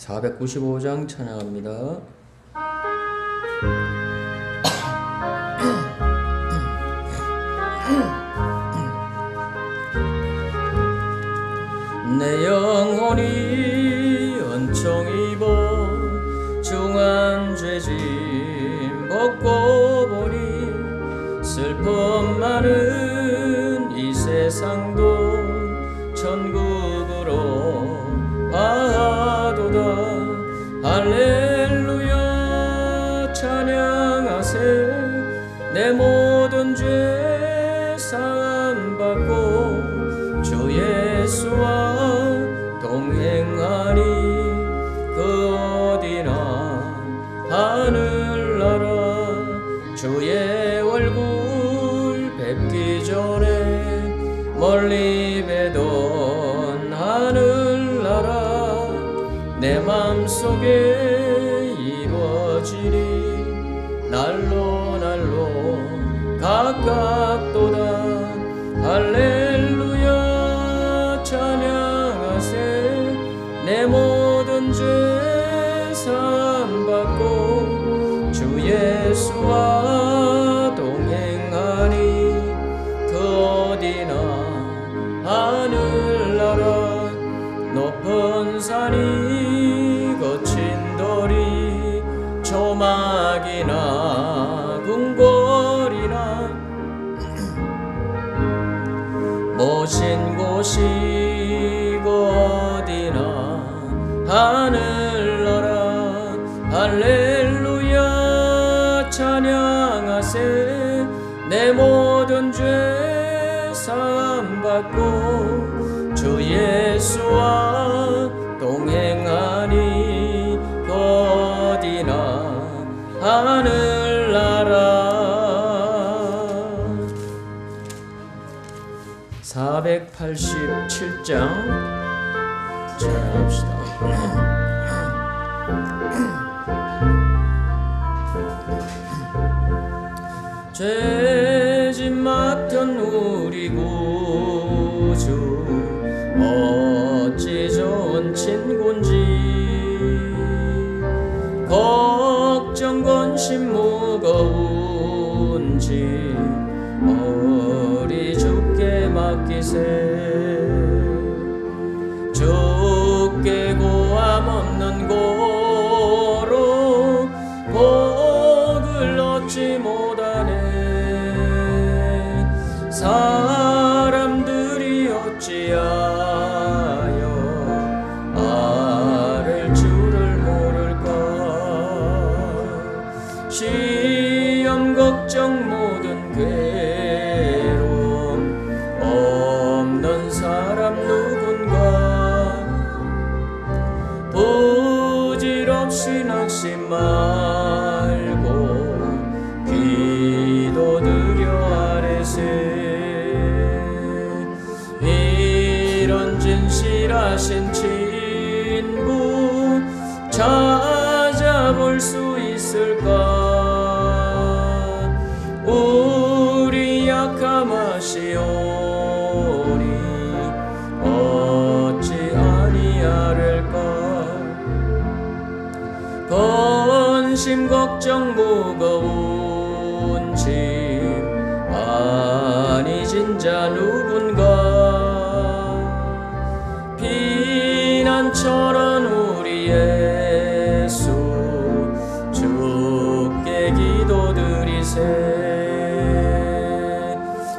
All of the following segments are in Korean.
495장 찬양합니다. 내 영혼이 은총 입어 중한 죄짐 벗고 보니 슬픔 많은 이 세상도 천국으로 가도다. 할렐루야 찬양하세. 내 모든 죄 사함받고 주 예수와 동행하니 그 어디나 하늘나라. 주의 얼굴 뵙기 전에 멀리 뵈던 하늘나라. 내 맘속에 이루어지리 날로 날로 가깝도다. 할렐루야 찬양하세. 내 모든 죄 사함받고 주 예수와 동행하니 그 어디나 하늘나라. 높은 산이 거친 돌이 조막이나 궁궐이나 모신 곳이 어디나 하늘나라. 할렐루야 찬양하세. 내 모든 죄 사함받고 주 예수와 동행하니 어디나 하늘나라. 487장 찬양합시다. 죄짐 맡은 우리 구주 어찌 좋은 친구인지. 걱정 근심 무거운지 우리 주께 맡기세. 주께 고함 없는 고로 복을 얻지 못하네. 사람들이 어찌하여 아를 줄을 모를까. 시험 걱정 모든 괴로움 없는 사람 누군가. 부질없이 낙심 말고 기도드려 아뢰세. 이런 진실하신 친구 찾아볼 수 있을까. 우리 약함 아시오니 어찌 아니하릴까. 근심 걱정 무거운 짐 아니 진자 누군가. 피난처는 우리 예수 주께 기도드리세.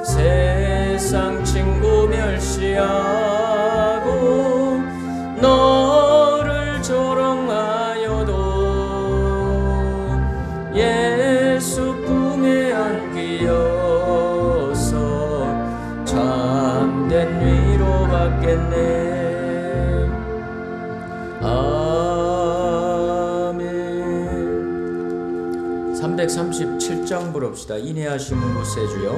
세상 친구 멸시하고 너를 조롱하여도 예수 품에 안기어서 참된 위로 받겠네. 아멘. 337장 부릅시다. 인내하심은 구세주여.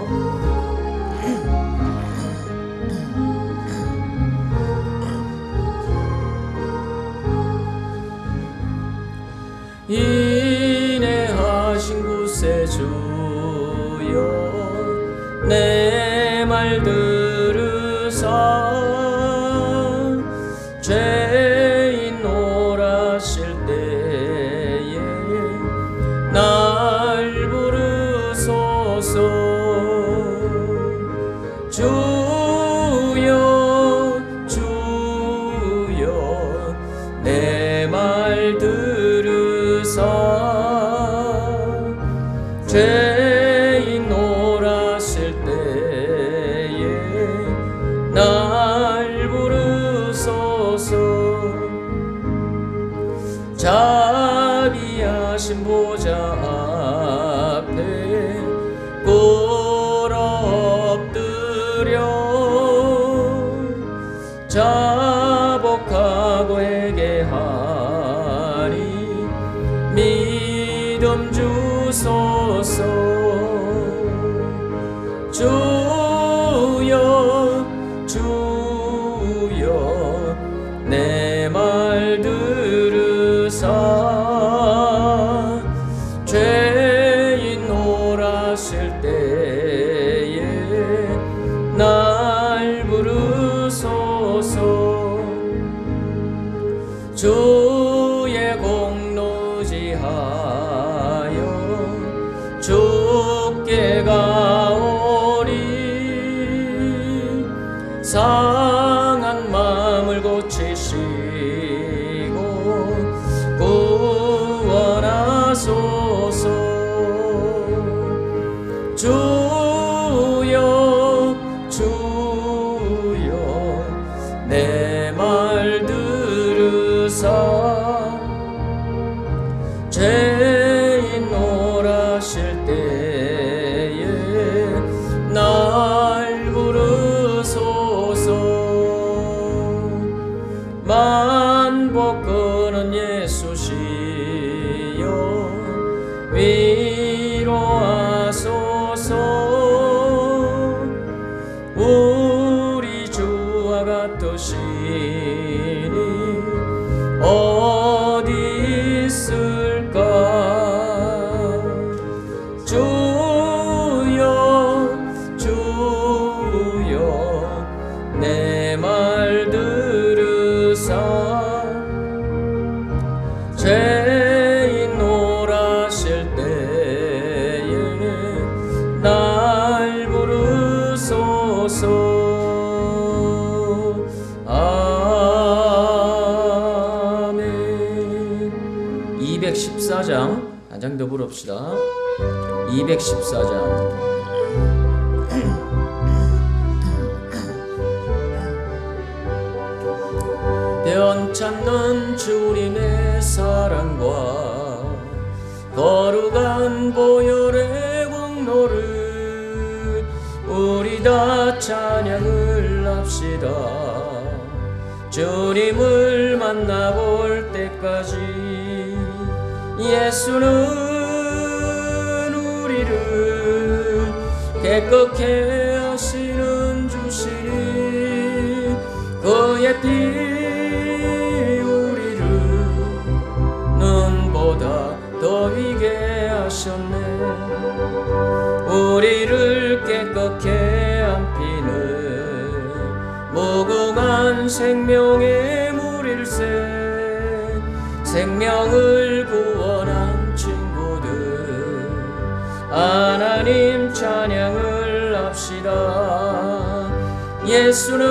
인내하신 구세주여 내 말 들으사 죄인 오라 주여 주여 내 말 들으사 죄인 놀았을 때에 날 부르소서. 자비하신 보좌 앞에 꿇어 엎드려 자복하고 회개하리 믿음 주소서. 주여 주여 내 말 들으사 죄인 놀았을 때에 날 부르소서. 주의 공로지하여 주께 가오리 상한 마음을 고치시고 구원하소서. 주여 주여 내 말 들으사 죄인 놀았을 때에 날 부르소서. 만복 끄는 예수시여 위로하소서. 우리 주와 같으시니 어디 있을까. 주여 주여 내 말 들으사 죄인 놀았을 때에 날 부르소서. 아멘. 214장 한 장 더 부릅시다. 214장. 변찮는 주님의 사랑과 거룩한 보혈의 공로를 우리 다 찬양을 합시다. 주님을 만나볼 때까지 예수는 우리를 깨끗게 하시는 주시니 그의 피 우리를 눈보다 더위게 하셨네. 우리를 깨끗게 한 피는 무궁한 생명의 물일세. 생명을 구원한 친구들 하나님 찬양을 합시다. 예수는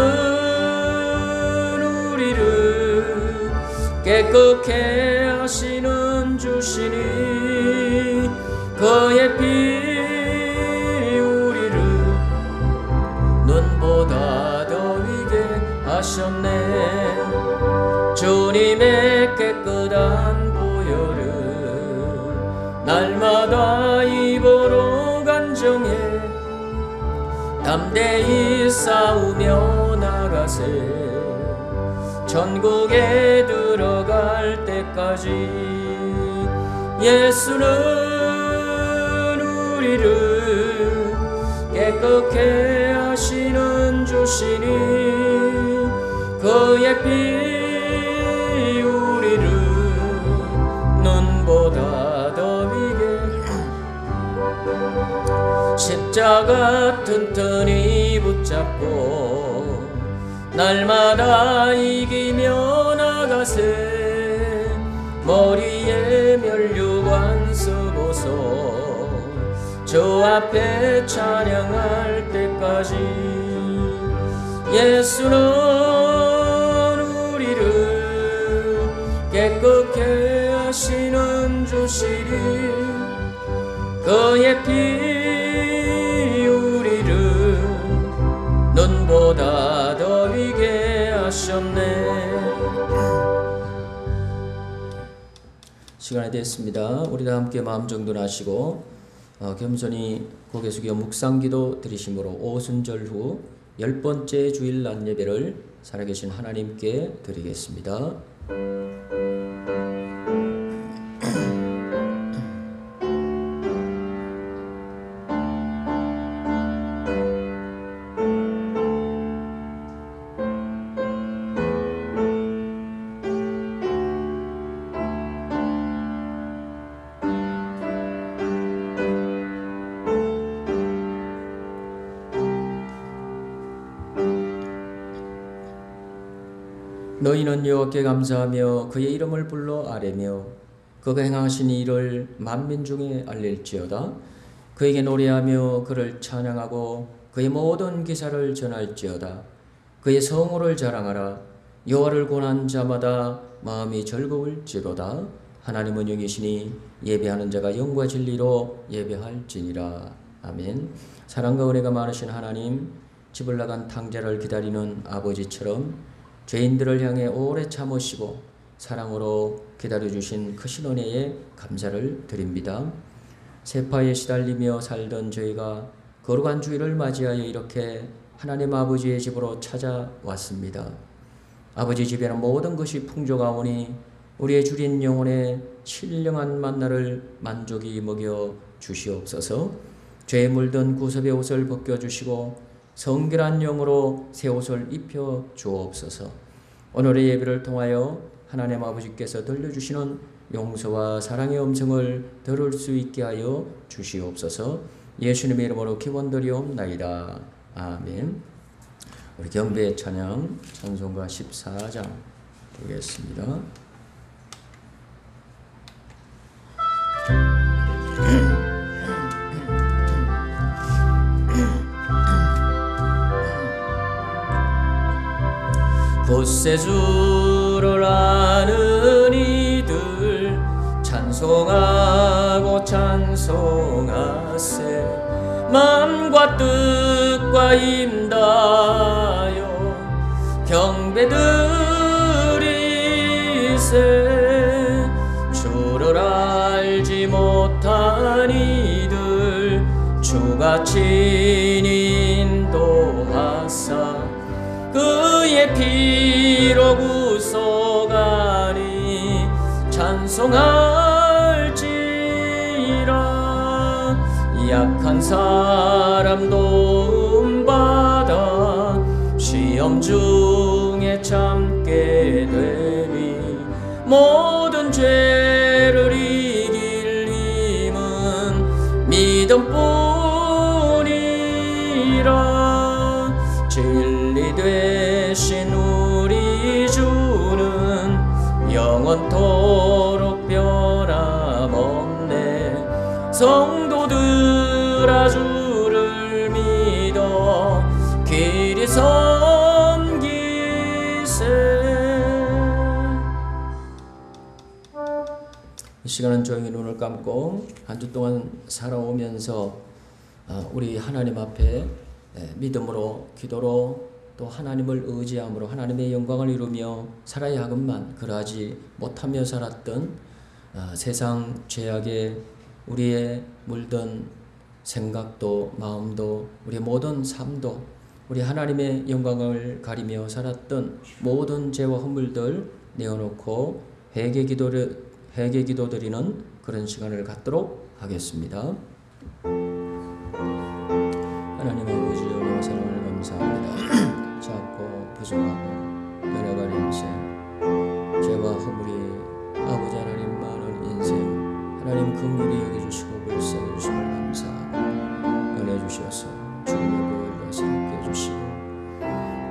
우리를 깨끗게 하시는 주시니 그의 피 우리를 눈보다 더위게 하셨네. 주님의 깨끗한 보혈을 날마다 입으로 간정해 담대히 싸우며 나가세. 천국에 들어갈 때까지 예수는 우리를 깨끗게 하시는 주시니 그의 피 우리를 눈보다 더위게. 십자가 튼튼히 붙잡고 날마다 이기며 나가세. 머리에 면류관 쓰고서 저 앞에 찬양할 때까지 예수는 우리를 깨끗게 하시는 주시리 그의 피 우리를 눈보다 더 위게 하셨네. 시간이 됐습니다. 우리 다 함께 마음 정돈하시고 겸손히 고개 숙여 묵상기도 드리심으로 오순절 후 10번째 주일 낮 예배를 살아계신 하나님께 드리겠습니다. 너희는 여호와께 감사하며 그의 이름을 불러 아뢰며 그가 행하신 일을 만민 중에 알릴지어다. 그에게 노래하며 그를 찬양하고 그의 모든 기사를 전할지어다. 그의 성호를 자랑하라. 여호와를 권한 자마다 마음이 즐거울지로다. 하나님은 영이시니 예배하는 자가 영과 진리로 예배할지니라. 아멘. 사랑과 은혜가 많으신 하나님, 집을 나간 탕자를 기다리는 아버지처럼 죄인들을 향해 오래 참으시고 사랑으로 기다려주신 크신 은혜에 감사를 드립니다. 세파에 시달리며 살던 저희가 거룩한 주일을 맞이하여 이렇게 하나님 아버지의 집으로 찾아왔습니다. 아버지 집에는 모든 것이 풍족하오니 우리의 주린 영혼에 신령한 만나를 만족히 먹여 주시옵소서. 죄에 물든 구섭의 옷을 벗겨주시고 성결한 영으로 새 옷을 입혀 주옵소서. 오늘의 예배를 통하여 하나님 아버지께서 들려주시는 용서와 사랑의 음성을 들을 수 있게 하여 주시옵소서. 예수님의 이름으로 기원드리옵나이다. 아멘. 우리 경배의 찬양 찬송가 14장 보겠습니다. 곧세 주를 아는 이들 찬송하고 찬송하세. 마음과 뜻과 임다여 경배드리세. 주를 알지 못한 이들 주가 친히 인도하사 그의 피로 구속하니 찬송할지라. 약한 사람 도움받아 시험 중에 참게 되니 모든 죄를 이길 힘은 믿음뿐이라. 진리 되신 우리 주는 영원토록 변함없네. 성도들아 주를 믿어 길이 섬기세. 이 시간은 조용히 눈을 감고 한 주 동안 살아오면서 우리 하나님 앞에 믿음으로 기도로 또 하나님을 의지함으로 하나님의 영광을 이루며 살아야 하건만 그러하지 못하며 살았던 세상 죄악에 우리의 물든 생각도 마음도 우리의 모든 삶도 우리 하나님의 영광을 가리며 살았던 모든 죄와 허물들 내어놓고 회개 기도드리는 그런 시간을 갖도록 하겠습니다. 하나님의 아버지 은혜와 사랑을 감사합니다. 작고 부족하고 연약한 인생, 죄와 허물이 아버지 하나님 많은 인생, 하나님 긍휼히 여겨주시고 불쌍히 주심을 감사하고 은혜 주셔서 주님의 보혈과 새롭게 해주시고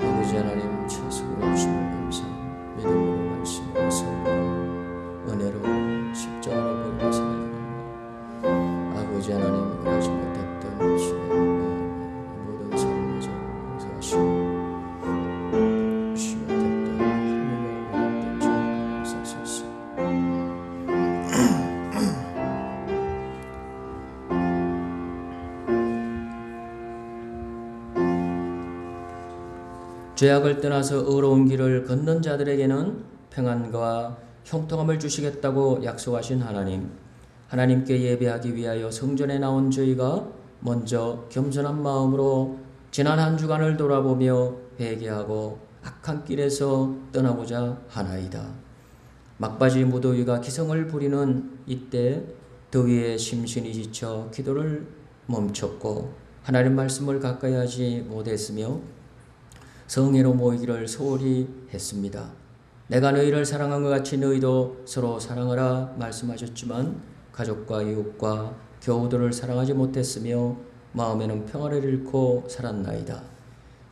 아버지 하나님 최선으로 주심을 감사하고 믿음으로 말씀으로 선고 은혜로 십자가로 보혈로 살아갑니다. 아버지 아버지 하나님, 그러지 못했던 주의 모든 삶마저 용서하시고 쉬 못했던 하나님의 원했던 죄 용서하소서. 죄악을 떠나서 의로운 길을 걷는 자들에게는 평안과 형통함을 주시겠다고 약속하신 하나님, 하나님께 예배하기 위하여 성전에 나온 저희가 먼저 겸손한 마음으로 지난 한 주간을 돌아보며 회개하고 악한 길에서 떠나고자 하나이다. 막바지 무더위가 기성을 부리는 이때 더위에 심신이 지쳐 기도를 멈췄고 하나님 말씀을 가까이 하지 못했으며 성회로 모이기를 소홀히 했습니다. 내가 너희를 사랑한 것 같이 너희도 서로 사랑하라 말씀하셨지만 가족과 이웃과 교우들을 사랑하지 못했으며 마음에는 평화를 잃고 살았나이다.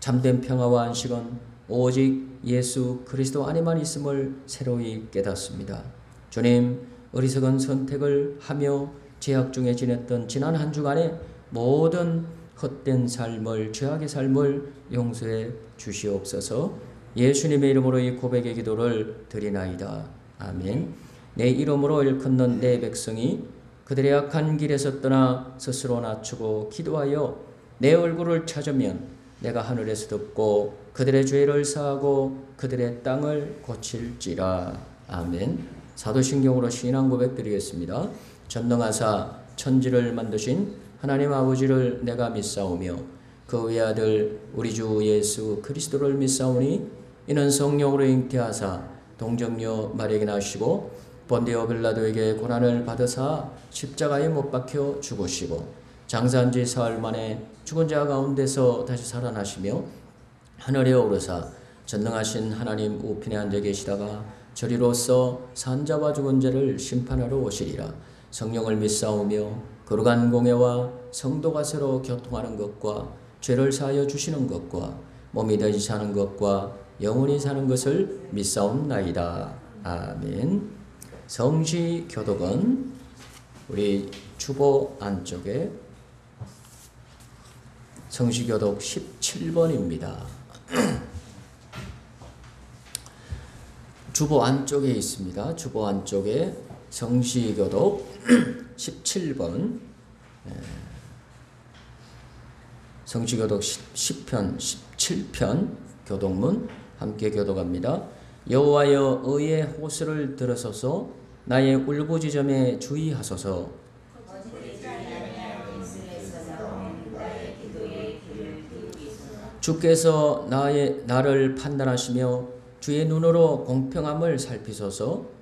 참된 평화와 안식은 오직 예수 그리스도 안에만 있음을 새로이 깨닫습니다. 주님, 어리석은 선택을 하며 죄악 중에 지냈던 지난 한 주간의 모든 헛된 삶을, 죄악의 삶을 용서해 주시옵소서. 예수님의 이름으로 이 고백의 기도를 드리나이다. 아멘. 내 이름으로 일컫는 내 백성이 그들의 악한 길에서 떠나 스스로 낮추고 기도하여 내 얼굴을 찾으면 내가 하늘에서 듣고 그들의 죄를 사하고 그들의 땅을 고칠지라. 아멘. 사도신경으로 신앙 고백 드리겠습니다. 전능하사 천지를 만드신 하나님 아버지를 내가 믿사오며 그 외아들 우리 주 예수 그리스도를 믿사오니 이는 성령으로 잉태하사 동정녀 마리아에게 나시고 본디오 빌라도에게 고난을 받으사 십자가에 못 박혀 죽으시고 장사한 지 사흘 만에 죽은 자 가운데서 다시 살아나시며 하늘에 오르사 전능하신 하나님 우편에 앉아 계시다가 저리로서 산자와 죽은 자를 심판하러 오시리라. 성령을 믿사오며 거룩한 공예와 성도가 서로 교통하는 것과 죄를 사하여 주시는 것과 몸이 다시 사는 것과 영원히 사는 것을 믿사옵나이다. 아멘. 성시 교독은 우리 주보 안쪽에 성시 교독 17번입니다. 주보 안쪽에 있습니다. 주보 안쪽에 성시 교독 17번 성시교독 10편 17편 교독문 함께 교독합니다. 여호와여 의의 호소를 들으소서. 나의 울부짖음에 주의하소서. 주께서 나를 판단하시며 주의 눈으로 공평함을 살피소서.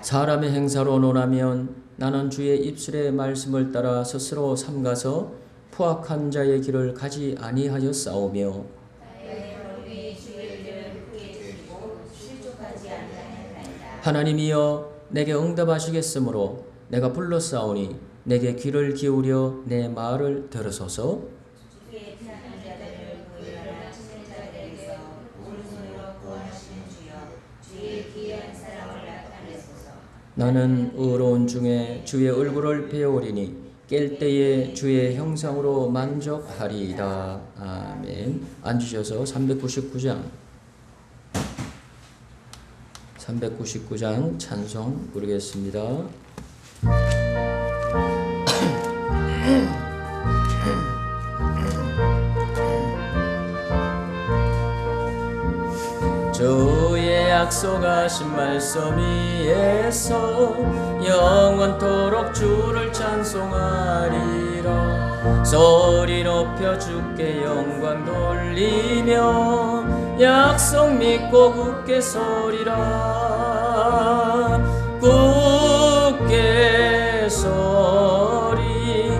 사람의 행사로 논하면 나는 주의 입술의 말씀을 따라 스스로 삼가서 포악한 자의 길을 가지 아니하였사오며 하나님이여 내게 응답하시겠으므로 내가 불렀사오니 내게 귀를 기울여 내 말을 들으소서. 나는 의로운 중에 주의 얼굴을 배우리니 깰 때에 주의 형상으로 만족하리이다. 아멘. 앉으셔서 399장 찬송 부르겠습니다. 주의 약속하신 말씀 위에서 영원토록 주를 찬송하리라. 소리 높여 주께 영광 돌리며 약속 믿고 굳게 서리라. 굳게 서리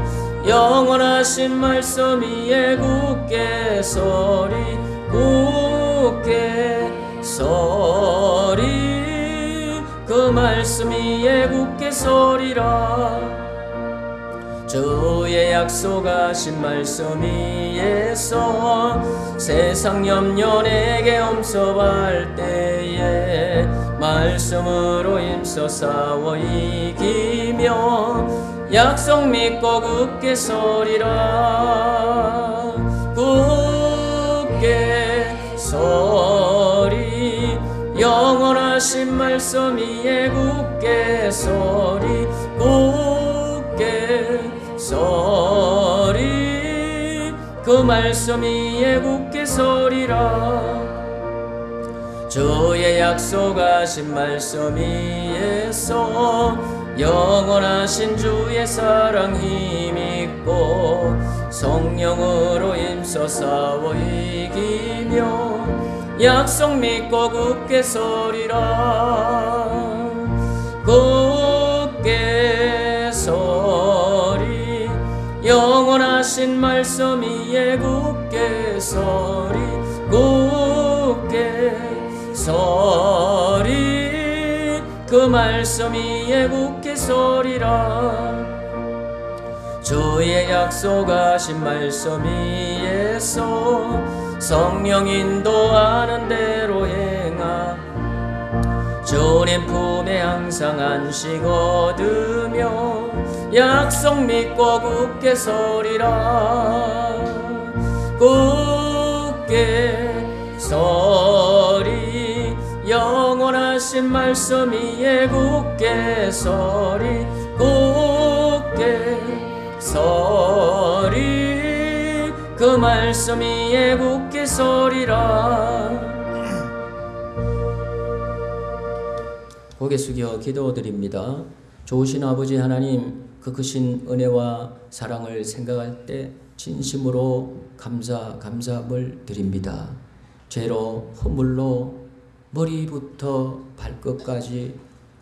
영원하신 말씀 위에 굳게 서리. 굳게 서리 그 말씀 위에 굳게 서리라. 주의 약속하신 말씀 위에서 세상 염려 내게 엄습할 때에 말씀으로 힘써 싸워 이기며 약속 믿고 굳게 서리라. 굳게 서리 영원하신 말씀 위에 굳게 서리. 굳게 서리 그 말씀 위에 굳게 서리라. 주의 약속하신 말씀 위에서 영원하신 주의 사랑 힘있고 성령으로 힘써 싸워 이기며 약속 믿고 굳게 서리라. 굳게 서리 영원하신 말씀 위에 굳게 서리. 굳게 서리 그 말씀 위에 굳게 서리라. 주의 약속하신 말씀 위에서 성령 인도하는 대로 행하 주님 품에 항상 안식 얻으며 약속 믿고 굳게 서리라. 굳게 서리 영원하신 말씀 위에 굳게 서리. 굳게 서리 그 말씀 위에 굳게 서리라. 고개 숙여 기도드립니다. 좋으신 아버지 하나님, 그 크신 은혜와 사랑을 생각할 때 진심으로 감사함을 드립니다. 죄로 허물로 머리부터 발끝까지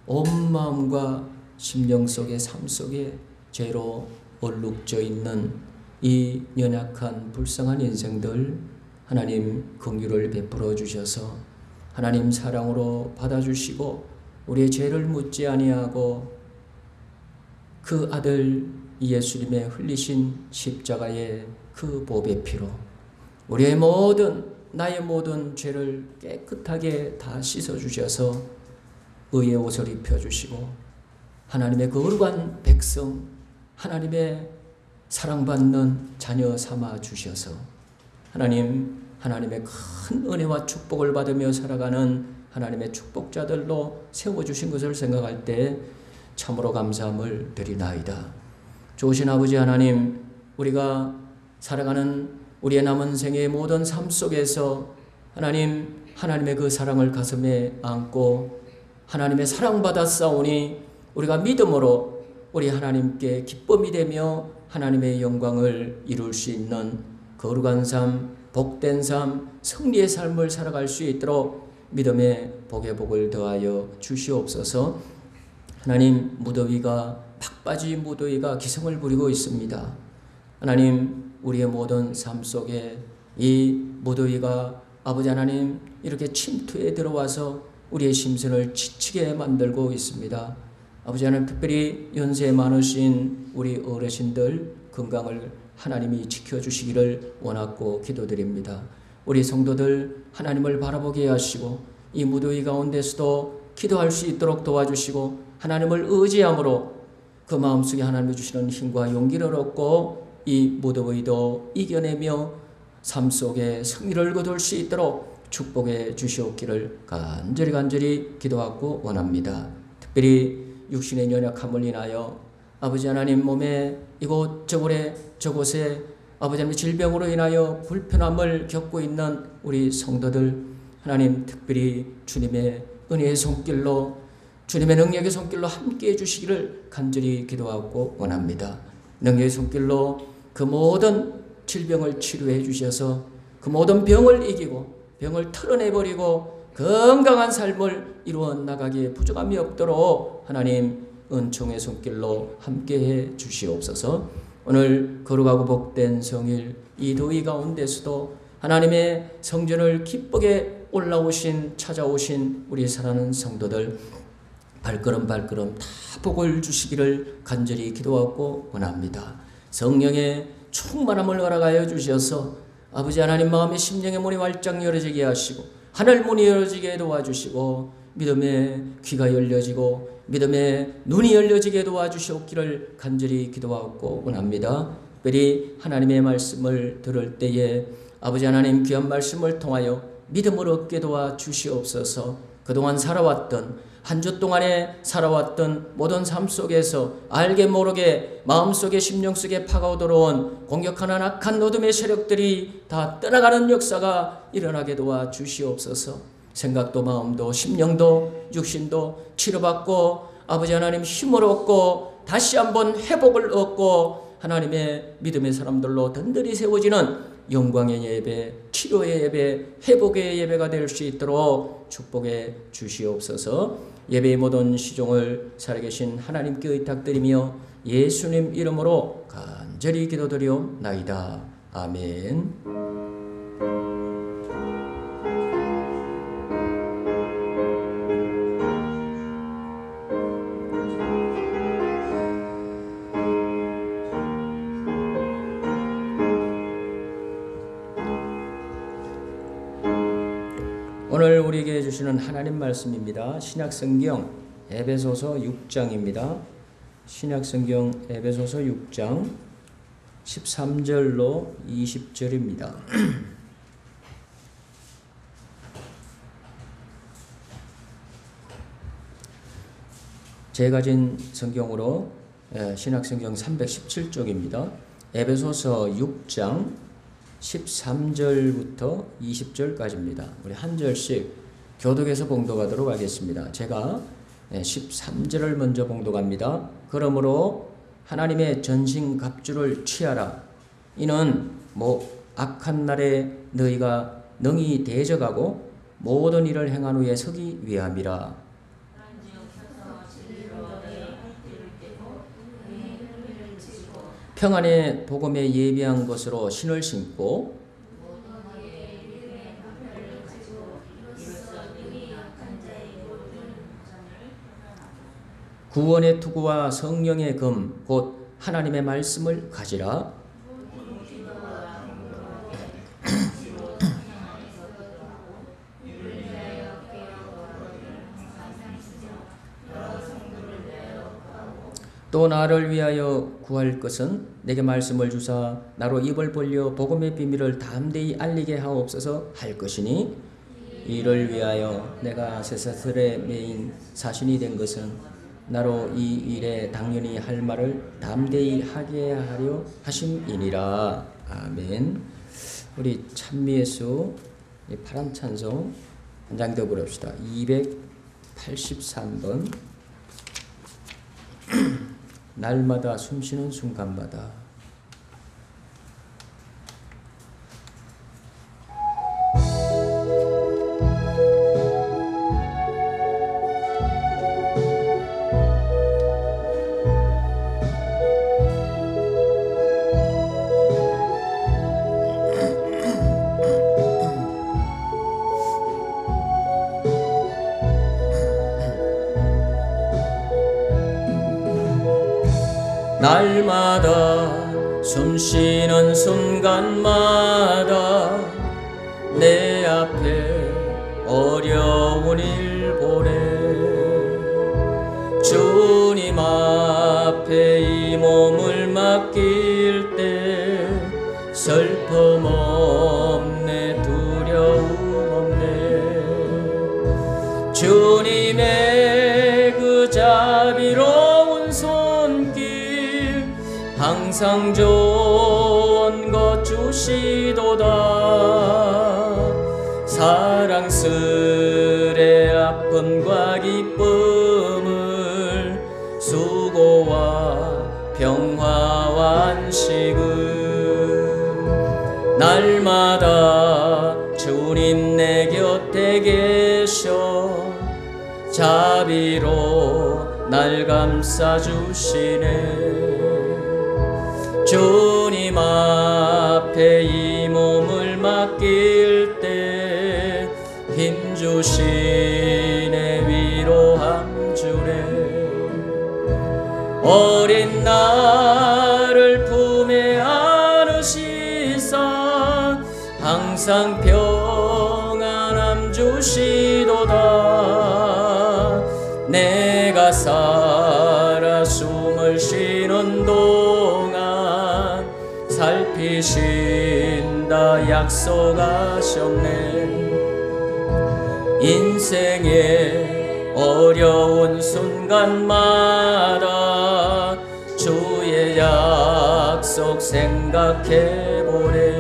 온 마음과 심령 속에 삶 속에 죄로 얼룩져 있는 이 연약한 불쌍한 인생들 하나님 긍휼을 베풀어 주셔서 하나님 사랑으로 받아주시고 우리의 죄를 묻지 아니하고 그 아들 예수님의 흘리신 십자가의 그 보배 피로 우리의 나의 모든 죄를 깨끗하게 다 씻어주셔서 의의 옷을 입혀주시고 하나님의 거룩한 백성, 하나님의 사랑받는 자녀 삼아 주셔서 하나님의 큰 은혜와 축복을 받으며 살아가는 하나님의 축복자들로 세워주신 것을 생각할 때 참으로 감사함을 드리나이다. 좋으신 아버지 하나님, 우리가 살아가는 우리의 남은 생의 모든 삶 속에서 하나님의 그 사랑을 가슴에 안고 하나님의 사랑받아 싸우니 우리가 믿음으로 우리 하나님께 기쁨이 되며 하나님의 영광을 이룰 수 있는 거룩한 삶, 복된 삶, 승리의 삶을 살아갈 수 있도록 믿음의 복에 복을 더하여 주시옵소서. 하나님, 팍빠지 무더위가 기승을 부리고 있습니다. 하나님, 우리의 모든 삶 속에 이 무더위가 아버지 하나님 이렇게 침투에 들어와서 우리의 심신을 지치게 만들고 있습니다. 아버지 하나님, 특별히 연세 많으신 우리 어르신들 건강을 하나님이 지켜주시기를 원하고 기도드립니다. 우리 성도들 하나님을 바라보게 하시고 이 무더위 가운데서도 기도할 수 있도록 도와주시고 하나님을 의지함으로 그 마음속에 하나님이 주시는 힘과 용기를 얻고 이 무더위도 이겨내며 삶 속에 승리를 거둘 수 있도록 축복해 주시옵기를 간절히 기도하고 원합니다. 특별히 육신의 연약함을 인하여 아버지 하나님 몸에 저곳에 아버지 하나님 질병으로 인하여 불편함을 겪고 있는 우리 성도들 하나님 특별히 주님의 은혜의 손길로 주님의 능력의 손길로 함께해 주시기를 간절히 기도하고 원합니다. 능력의 손길로 그 모든 질병을 치료해 주셔서 그 모든 병을 이기고 병을 털어내버리고 건강한 삶을 이루어 나가기에 부족함이 없도록 하나님 은총의 손길로 함께해 주시옵소서. 오늘 거룩하고 복된 성일 이 더위 가운데서도 하나님의 성전을 기쁘게 찾아오신 우리 사랑하는 성도들 발걸음 발걸음 다 복을 주시기를 간절히 기도하고 원합니다. 성령의 충만함을 허락하여 주셔서 아버지 하나님 마음의 심령의 문이 활짝 열어지게 하시고 하늘 문이 열어지게 도와주시고 믿음의 귀가 열려지고 믿음의 눈이 열려지게 도와주시옵기를 간절히 기도하고 원합니다. 특별히 하나님의 말씀을 들을 때에 아버지 하나님 귀한 말씀을 통하여 믿음을 얻게 도와주시옵소서. 그동안 살아왔던 한 주 동안에 살아왔던 모든 삶 속에서 알게 모르게 마음속에 심령 속에 파고 들어온 공격하는 악한 어둠의 세력들이 다 떠나가는 역사가 일어나게 도와주시옵소서. 생각도 마음도 심령도 육신도 치료받고 아버지 하나님 힘을 얻고 다시 한번 회복을 얻고 하나님의 믿음의 사람들로 든든히 세워지는 영광의 예배, 치료의 예배, 회복의 예배가 될 수 있도록 축복해 주시옵소서. 예배의 모든 시종을 살아계신 하나님께 의탁드리며 예수님 이름으로 간절히 기도드리옵나이다. 아멘. 오늘 우리에게 주시는 하나님 말씀입니다. 신약성경 에베소서 6장입니다. 신약성경 에베소서 6장 13절로 20절입니다. 제가 가진 성경으로 신약성경 317쪽입니다. 에베소서 6장 13절부터 20절까지입니다. 우리 한 절씩 교독해서 봉독하도록 하겠습니다. 제가 13절을 먼저 봉독합니다. 그러므로 하나님의 전신갑주를 취하라. 이는 악한 날에 너희가 능히 대적하고 모든 일을 행한 후에 서기 위함이라. 평안의 복음에 예비한 것으로 신을 신고 구원의 투구와 성령의 금 곧 하나님의 말씀을 가지라. 또 나를 위하여 구할 것은 내게 말씀을 주사 나로 입을 벌려 복음의 비밀을 담대히 알리게 하옵소서 할 것이니 이를 위하여 내가 쇠사슬에 매인 사신이 된 것은 나로 이 일에 당연히 할 말을 담대히 하게 하려 하심이니라. 아멘. 우리 찬미예수 파란 찬송 한 장 더 부릅시다. 283번 날마다 숨쉬는 순간마다. 날마다 숨쉬는 순간마다 내 앞에 어려운 일 보내 주님 앞에 이 몸을 맡길 때 슬픔 없네 두려움 없네 주님의 그 자비로운 손길 항상 좋은 것 주시도다 사랑스레 아픔과 기쁨을 수고와 평화와 안식을 날마다 주님 내 곁에 계셔 자비로 날 감싸주시네 주님 앞에 이 몸을 맡길 때 힘주시네 위로함 주네 어린 나를 품에 안으시사 항상 평안함 주시도다. 내가 살아 숨을 쉬는 동안 살피신다 약속하셨네. 인생의 어려운 순간마다 주의 약속 생각해보래.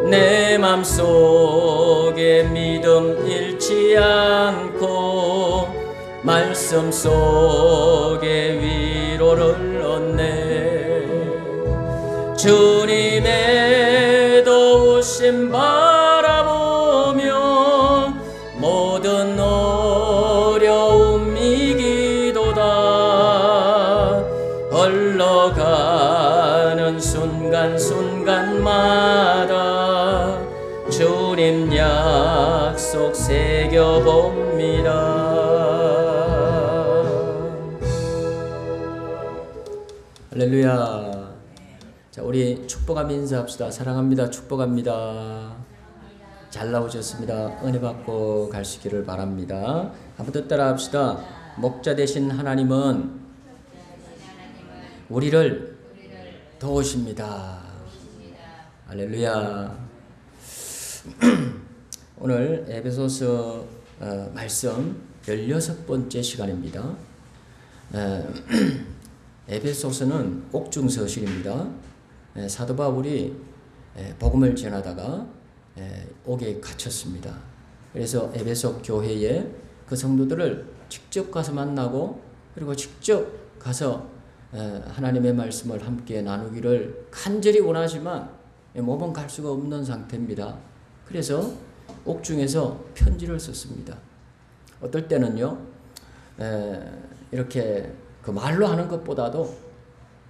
내 맘속에 믿음 잃지 않고 말씀 속에 위로를 얻네. 주님의 도우심 바라보며 모든 어려움 이기도다. 흘러가는 순간순간마다 주님 약속 새겨봅니다. 할렐루야. 자, 우리 축복하며 인사합시다. 사랑합니다. 축복합니다. 잘 나오셨습니다. 은혜 받고 가시기를 바랍니다. 한번 더 따라 합시다. 목자 되신 하나님은 우리를 도우십니다. 할렐루야. 오늘 에베소서 말씀 16번째 시간입니다. 에베소서는 옥중서실입니다. 사도 바울이 복음을 전하다가 옥에 갇혔습니다. 그래서 에베소 교회에 그 성도들을 직접 가서 만나고 그리고 직접 가서 하나님의 말씀을 함께 나누기를 간절히 원하지만 몸은 갈 수가 없는 상태입니다. 그래서 옥중에서 편지를 썼습니다. 어떨 때는요, 이렇게 그 말로 하는 것보다도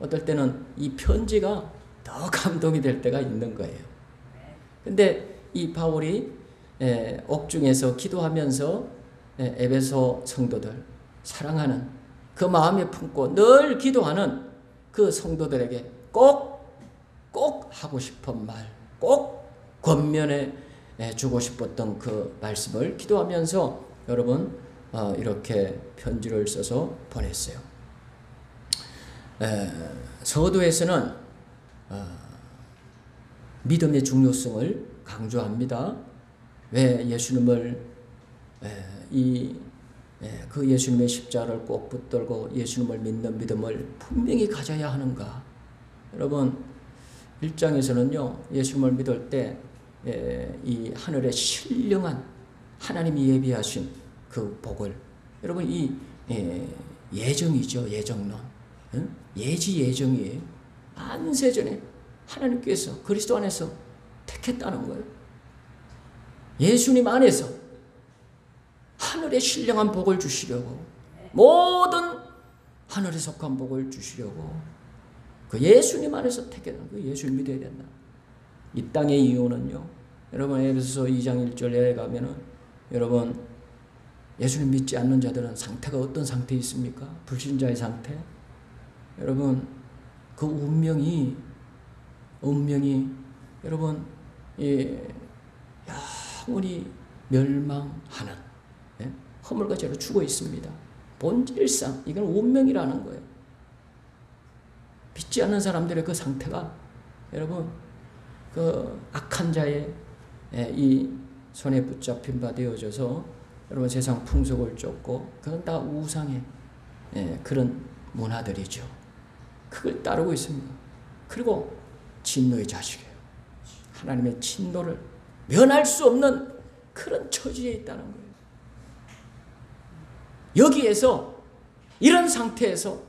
어떨 때는 이 편지가 더 감동이 될 때가 있는 거예요. 근데 이 바울이 옥중에서 기도하면서 에베소 성도들, 사랑하는 그 마음에 품고 늘 기도하는 그 성도들에게 꼭 하고 싶은 말, 꼭 권면해 주고 싶었던 그 말씀을 기도하면서 여러분 이렇게 편지를 써서 보냈어요. 서도에서는 믿음의 중요성을 강조합니다. 왜 예수님을 그 예수님의 십자가를 꼭 붙들고 예수님을 믿는 믿음을 분명히 가져야 하는가? 여러분 1장에서는요 예수님을 믿을 때 이 하늘에 신령한 하나님이 예비하신 그 복을, 여러분 이 예정이죠. 예정론, 예지 예정이에요. 안세전에 하나님께서 그리스도 안에서 택했다는 거예요. 예수님 안에서 하늘에 신령한 복을 주시려고, 모든 하늘에 속한 복을 주시려고 그 예수님 안에서 택했다는 거예요. 예수를 믿어야 된다. 이 땅의 이유는요, 여러분 에베소서 2장 1절에 가면은 여러분 예수님 믿지 않는 자들은 상태가 어떤 상태에 있습니까? 불신자의 상태. 여러분 그 운명이 여러분 영원히 멸망하는 허물과 죄로 죽어 있습니다. 본질상 이건 운명이라는 거예요. 믿지 않는 사람들의 그 상태가 여러분 그 악한 자의 이 손에 붙잡힌 바 되어져서 여러분 세상 풍속을 쫓고, 그건 다 우상의 그런 문화들이죠. 그걸 따르고 있습니다. 그리고 진노의 자식이에요. 하나님의 진노를 면할 수 없는 그런 처지에 있다는 거예요. 여기에서 이런 상태에서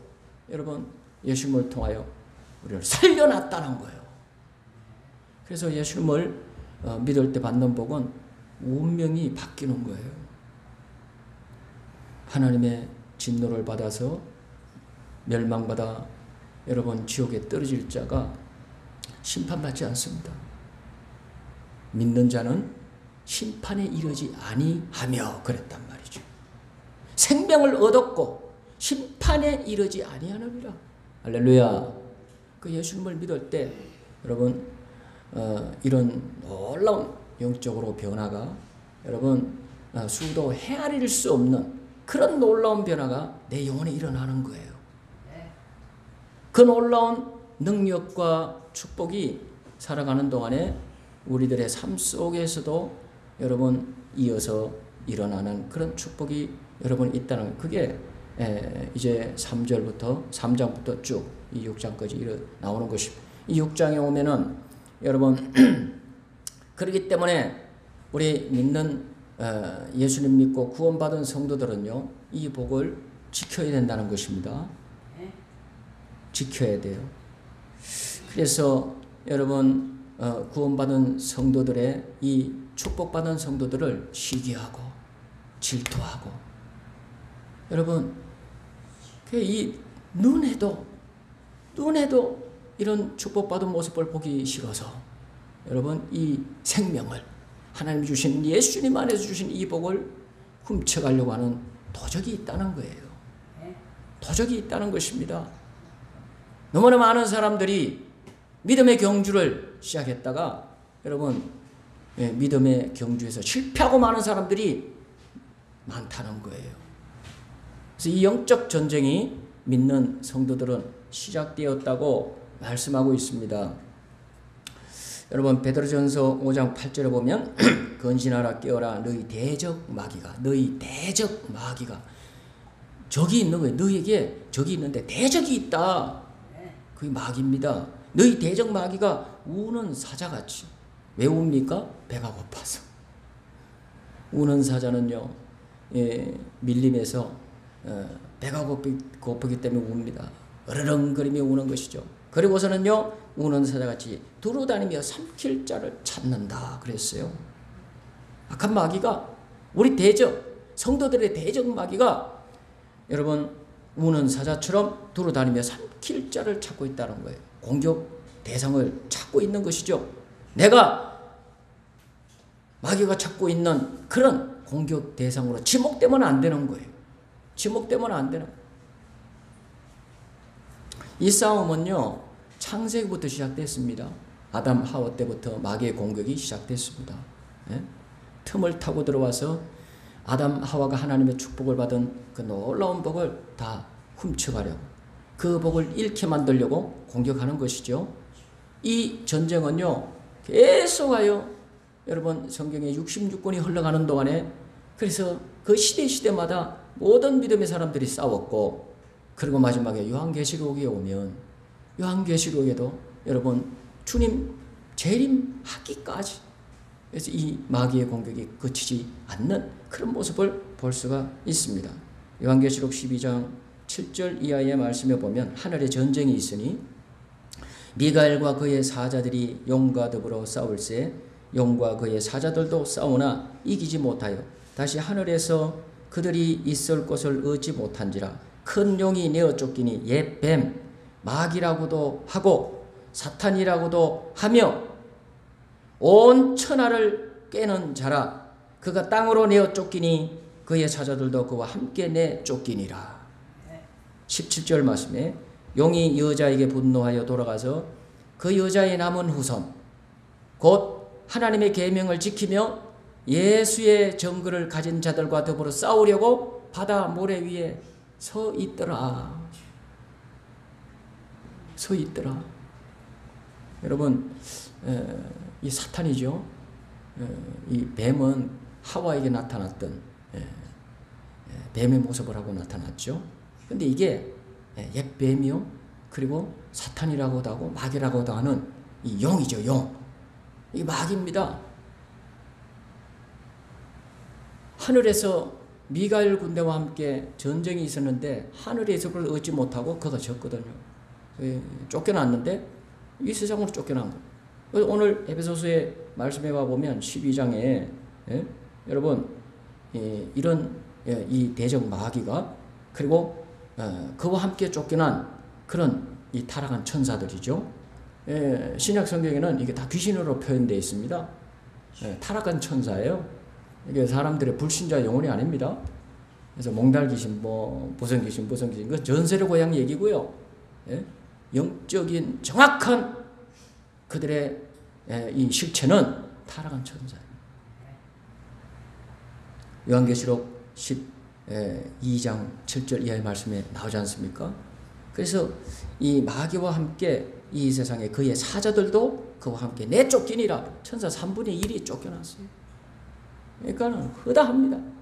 여러분 예수님을 통하여 우리를 살려놨다는 거예요. 그래서 예수님을 믿을 때 받는 복은 운명이 바뀌는 거예요. 하나님의 진노를 받아서 멸망받아 여러분 지옥에 떨어질 자가 심판받지 않습니다. 믿는 자는 심판에 이르지 아니하며 그랬단 말이죠. 생명을 얻었고 심판에 이르지 아니하느니라. 할렐루야. 그 예수님을 믿을 때 여러분 이런 놀라운 영적으로 변화가 여러분 수도 헤아릴 수 없는 그런 놀라운 변화가 내 영혼에 일어나는 거예요. 그 놀라운 능력과 축복이 살아가는 동안에 우리들의 삶 속에서도 여러분 이어서 일어나는 그런 축복이 여러분 있다는, 그게 이제 3장부터 쭉 이 6장까지 나오는 것입니다. 이 6장에 오면은 여러분 그렇기 때문에 우리 믿는 예수님 믿고 구원받은 성도들은요, 이 복을 지켜야 된다는 것입니다. 지켜야 돼요. 그래서 여러분 구원받은 성도들의 이 축복받은 성도들을 시기하고 질투하고, 여러분 이 눈에도 이런 축복받은 모습을 보기 싫어서 여러분 이 생명을 하나님이 주신 예수님 안에서 주신 이 복을 훔쳐가려고 하는 도적이 있다는 거예요. 도적이 있다는 것입니다. 너무나 많은 사람들이 믿음의 경주를 시작했다가 여러분 믿음의 경주에서 실패하고 많은 사람들이 많다는 거예요. 그래서 이 영적 전쟁이 믿는 성도들은 시작되었다고 말씀하고 있습니다. 여러분 베드로전서 5장 8절에 보면 건신하라 깨어라 너희 대적 마귀가 적이 있는 거예요. 너희에게 적이 있는데 대적이 있다. 그게 마귀입니다. 너희 대적 마귀가 우는 사자같이. 왜 웁니까? 배가 고파서. 우는 사자는요 밀림에서 배가 고프기 때문에 웁니다. 으르렁거리며 우는 것이죠. 그리고서는요 우는 사자같이 두루다니며 삼킬 자를 찾는다 그랬어요. 악한 마귀가, 우리 대적 성도들의 대적 마귀가 여러분 우는 사자처럼 두루다니며 삼킬 자를 찾고 있다는 거예요. 공격 대상을 찾고 있는 것이죠. 내가 마귀가 찾고 있는 그런 공격 대상으로 지목되면 안 되는 거예요. 지목되면 안 되는 거예요. 이 싸움은요 창세기부터 시작됐습니다. 아담 하와 때부터 마귀의 공격이 시작됐습니다. 틈을 타고 들어와서 아담 하와가 하나님의 축복을 받은 그 놀라운 복을 다 훔쳐가려고, 그 복을 잃게 만들려고 공격하는 것이죠. 이 전쟁은요 계속하여 여러분 성경에 66권이 흘러가는 동안에, 그래서 그 시대마다 모든 믿음의 사람들이 싸웠고, 그리고 마지막에 요한계시록에 오면 요한계시록에도 여러분 주님 재림하기까지, 그래서 이 마귀의 공격이 그치지 않는 그런 모습을 볼 수가 있습니다. 요한계시록 12장 7절 이하의 말씀에 보면 하늘에 전쟁이 있으니 미가엘과 그의 사자들이 용과 더불어 싸울세 용과 그의 사자들도 싸우나 이기지 못하여 다시 하늘에서 그들이 있을 곳을 얻지 못한지라. 큰 용이 내어 쫓기니 옛 뱀 마귀라고도 하고 사탄이라고도 하며 온 천하를 깨는 자라. 그가 땅으로 내어 쫓기니 그의 사자들도 그와 함께 내 쫓기니라. 17절 말씀에 용이 여자에게 분노하여 돌아가서 그 여자의 남은 후손 곧 하나님의 계명을 지키며 예수의 정글을 가진 자들과 더불어 싸우려고 바다 모래 위에 서 있더라. 여러분 이 사탄이죠. 이 뱀은 하와에게 나타났던 뱀의 모습을 하고 나타났죠. 근데 이게 옛 뱀이요, 그리고 사탄이라고도 하고 마귀라고도 하는 이 용이죠. 용. 이 마귀입니다. 하늘에서 미가엘 군대와 함께 전쟁이 있었는데 하늘에서 그걸 얻지 못하고 그가 졌거든요. 쫓겨났는데 이 세상으로 쫓겨난 거예요. 그래서 오늘 에베소서의 말씀에 와보면 12장에 여러분 이런 이 대적 마귀가, 그리고 그와 함께 쫓겨난 그런 이 타락한 천사들이죠. 신약 성경에는 이게 다 귀신으로 표현되어 있습니다. 타락한 천사예요. 이게 사람들의 불신자 영혼이 아닙니다. 그래서 몽달 귀신, 보성 귀신, 그 전설의 고향 얘기고요. 예? 영적인 정확한 그들의 이 실체는 타락한 천사예요. 요한계시록 12장 7절 이하의 말씀에 나오지 않습니까? 그래서 이 마귀와 함께 이 세상에 그의 사자들도 그와 함께 내쫓기니라. 천사 3분의 1이 쫓겨났어요. 그러니까는 허다합니다.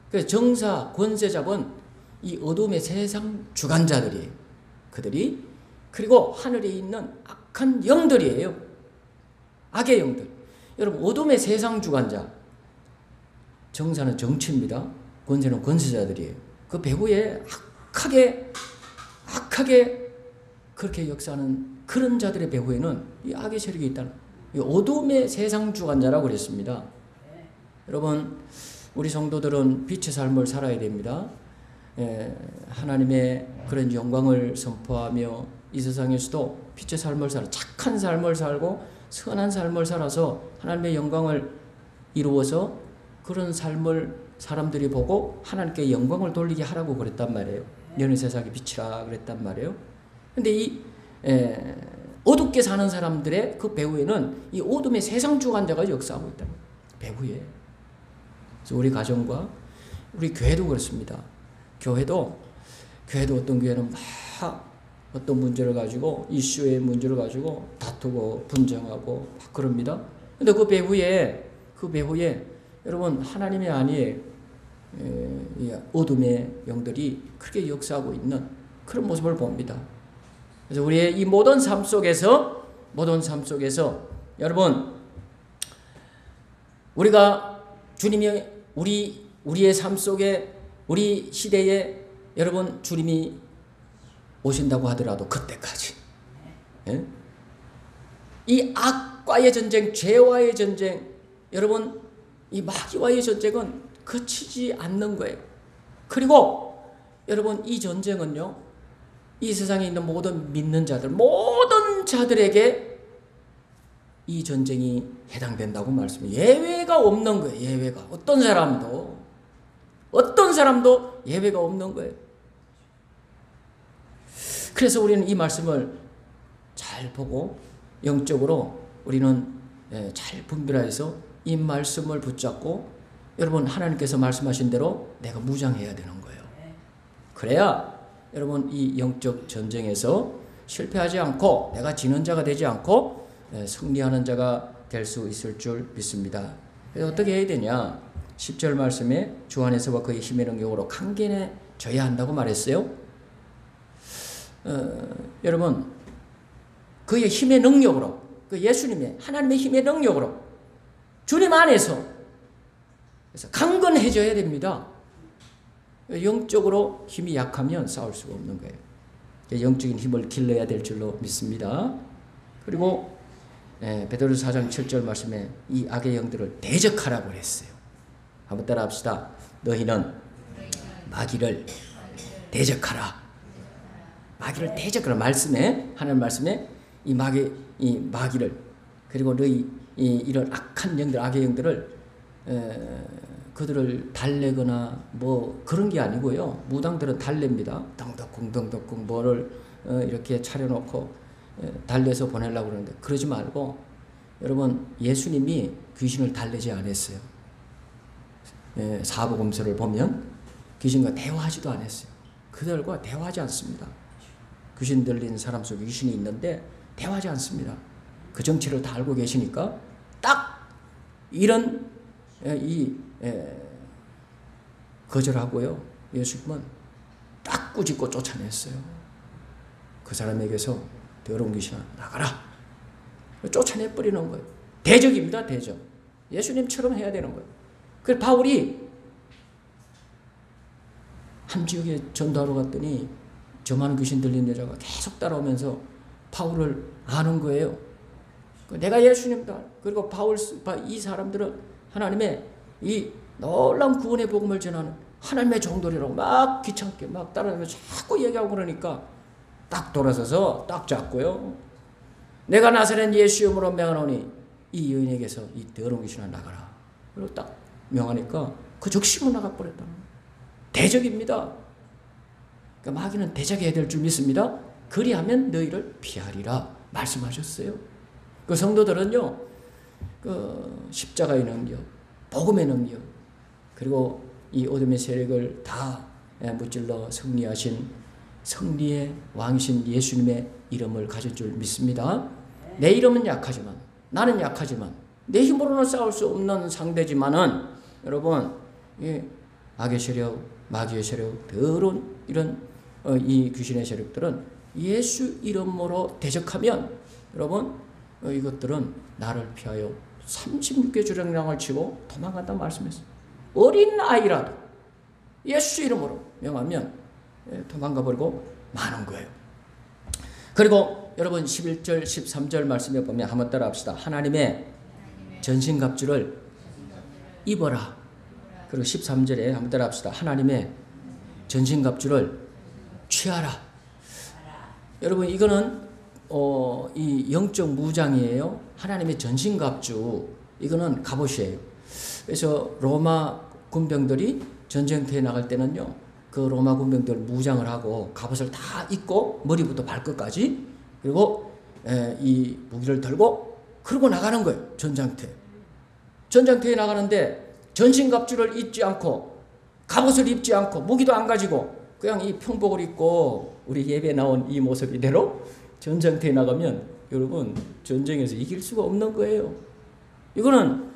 그래서 정사, 권세 잡은 이 어둠의 세상 주관자들이에요. 그들이. 그리고 하늘에 있는 악한 영들이에요. 악의 영들. 여러분, 어둠의 세상 주관자. 정사는 정치입니다. 권세는 권세자들이에요. 그 배후에 악하게 그렇게 역사하는 그런 자들의 배후에는 이 악의 세력이 있다는, 이 어둠의 세상 주관자라고 그랬습니다. 여러분, 우리 성도들은 빛의 삶을 살아야 됩니다. 하나님의 그런 영광을 선포하며 이 세상에서도 빛의 삶을 살아, 착한 삶을 살고 선한 삶을 살아서 하나님의 영광을 이루어서 그런 삶을 사람들이 보고 하나님께 영광을 돌리게 하라고 그랬단 말이에요. 너는 세상의 빛이라 그랬단 말이에요. 근데 이 어둡게 사는 사람들의 그 배후에는 이 어둠의 세상 주관자가 역사하고 있다. 배후에. 그래서 우리 가정과 우리 교회도 그렇습니다. 교회도 어떤 교회는 막 어떤 문제를 가지고, 이슈의 문제를 가지고 다투고 분쟁하고 막 그럽니다. 근데 그 배후에 여러분, 하나님이 아니에요. 어둠의 영들이 그렇게 역사하고 있는 그런 모습을 봅니다. 그래서 우리의 이 모든 삶 속에서 여러분, 우리가 주님이 우리의 삶 속에, 우리 시대에 여러분 주님이 오신다고 하더라도 그때까지 이 악과의 전쟁, 죄와의 전쟁, 여러분 이 마귀와의 전쟁은 그치지 않는 거예요. 그리고 여러분, 이 전쟁은요, 이 세상에 있는 모든 믿는 자들, 모든 자들에게 이 전쟁이 해당된다고 말씀해요. 예외가 없는 거예요. 예외가. 어떤 사람도 예외가 없는 거예요. 그래서 우리는 이 말씀을 잘 보고 영적으로 우리는 잘 분별해서 이 말씀을 붙잡고, 여러분, 하나님께서 말씀하신 대로 내가 무장해야 되는 거예요. 그래야 여러분 이 영적 전쟁에서 실패하지 않고 내가 지는 자가 되지 않고 승리하는 자가 될 수 있을 줄 믿습니다. 그래서 어떻게 해야 되냐? 10절 말씀에 주 안에서와 그의 힘의 능력으로 강건해져야 한다고 말했어요. 여러분, 그의 힘의 능력으로, 그 예수님의 하나님의 힘의 능력으로 주님 안에서, 그래서 강건해져야 됩니다. 영적으로 힘이 약하면 싸울 수가 없는 거예요. 영적인 힘을 길러야 될 줄로 믿습니다. 그리고 베드로서 4장 7절 말씀에 이 악의 영들을 대적하라고 했어요. 한번 따라 합시다. 너희는 마귀를 대적하라. 마귀를 대적하라. 말씀에, 하나님 말씀에 이 마귀를, 그리고 너희 이런 악한 영들, 악의 영들을 그들을 달래거나 뭐 그런 게 아니고요. 무당들은 달랩니다. 덩덕궁 뭐를 이렇게 차려놓고 달래서 보내려고 그러는데, 그러지 말고 여러분, 예수님이 귀신을 달래지 않았어요. 사복음서를 보면 귀신과 대화하지도 않았어요. 그들과 대화하지 않습니다. 귀신 들린 사람 속에 귀신이 있는데 대화하지 않습니다. 그 정체를 다 알고 계시니까 딱 이런 거절하고요. 예수님은 딱 꾸짖고 쫓아냈어요. 그 사람에게서 더러운 귀신아 나가라. 쫓아내버리는 거예요. 대적입니다. 대적. 예수님처럼 해야 되는 거예요. 그래서 바울이 한 지역에 전도하러 갔더니 저만 귀신 들린 여자가 계속 따라오면서 바울을 아는 거예요. 내가 예수님이다. 그리고 이 사람들은 하나님의 이 놀라운 구원의 복음을 전하는 하나님의 종들이라고 막 귀찮게 막 따라다니면서 자꾸 얘기하고 그러니까 딱 돌아서서 딱 잡고요. 내가 나사렛 예수 이름으로 명하노니 이 여인에게서 이 더러운 귀신아 나가라. 그리고 딱 명하니까 그 즉시로 나가버렸다는 거예요. 대적입니다. 그러니까 마귀는 대적해야 될 줄 믿습니다. 그리하면 너희를 피하리라 말씀하셨어요. 그 성도들은요, 그 십자가의 능력, 복음의 능력, 그리고 이 어둠의 세력을 다 무찔러 승리하신 승리의 왕이신 예수님의 이름을 가질 줄 믿습니다. 내 이름은 약하지만, 나는 약하지만, 내 힘으로는 싸울 수 없는 상대지만은, 여러분, 악의 세력, 마귀의 세력, 더러운 이런 이 귀신의 세력들은 예수 이름으로 대적하면, 여러분, 이것들은 나를 피하여 36개 주량량을 치고 도망간다고 말씀했어요. 어린 아이라도 예수 이름으로 명하면 도망가 버리고 마는 거예요. 그리고 여러분 11절 13절 말씀에 보면 한번 따라 합시다. 하나님의 전신갑주를 입어라. 그리고 13절에 한번 따라 합시다. 하나님의 전신갑주를 취하라. 여러분 이거는 이 영적 무장이에요. 하나님의 전신갑주, 이거는 갑옷이에요. 그래서 로마 군병들이 전쟁터에 나갈 때는요, 그 로마 군병들 무장을 하고 갑옷을 다 입고 머리부터 발끝까지, 그리고 이 무기를 들고 그러고 나가는 거예요. 전장터에 나가는데 전신갑주를 입지 않고 갑옷을 입지 않고 무기도 안 가지고 그냥 이 평복을 입고 우리 예배에 나온 이 모습 이대로 전장터에 나가면 여러분 전쟁에서 이길 수가 없는 거예요. 이거는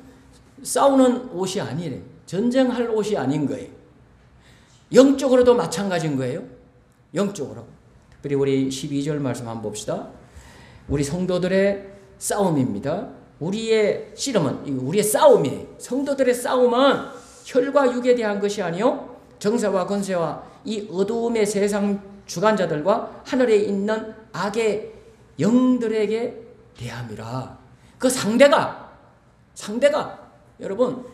싸우는 옷이 아니래요. 전쟁할 옷이 아닌 거예요. 영적으로도 마찬가지인 거예요. 영적으로. 특별히 우리 12절 말씀 한번 봅시다. 우리 성도들의 싸움입니다. 우리의 씨름은, 우리의 싸움이에요. 성도들의 싸움은 혈과 육에 대한 것이 아니요 정사와 권세와 이 어두움의 세상 주관자들과 하늘에 있는 악의 영들에게 대함이라. 그 상대가 여러분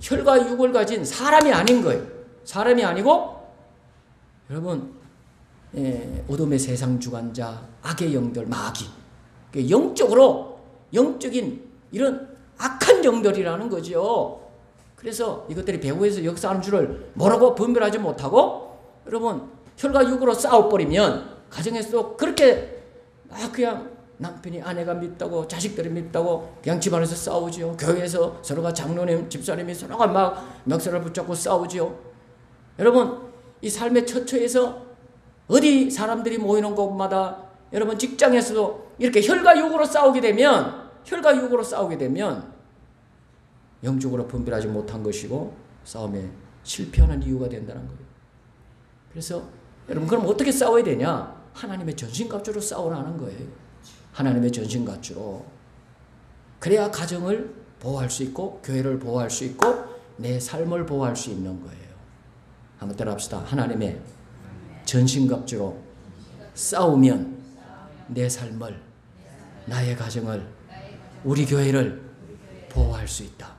혈과 육을 가진 사람이 아닌 거예요. 사람이 아니고 여러분 어둠의 세상 주관자, 악의 영들, 마귀, 영적인 이런 악한 영들이라는 거죠. 그래서 이것들이 배후에서 역사하는 줄을 모르고 분별하지 못하고 여러분 혈과 육으로 싸워버리면 가정에서도 그렇게 그냥 남편이 아내가 밉다고 자식들이 밉다고 그냥 집안에서 싸우지요. 교회에서 서로가 장로님 집사님이 서로가 막 멱살을 붙잡고 싸우지요. 여러분 이 삶의 처처에서 어디 사람들이 모이는 곳마다 여러분 직장에서도 이렇게 혈과 육으로 싸우게 되면 영적으로 분별하지 못한 것이고 싸움에 실패하는 이유가 된다는 거예요. 그래서 여러분 그럼 어떻게 싸워야 되냐? 하나님의 전신갑주로 싸우라는 거예요. 하나님의 전신갑주로. 그래야 가정을 보호할 수 있고 교회를 보호할 수 있고 내 삶을 보호할 수 있는 거예요. 한번 따라합시다. 하나님의 전신갑주로 싸우면 내 삶을, 나의 가정을, 우리 교회를 보호할 수 있다.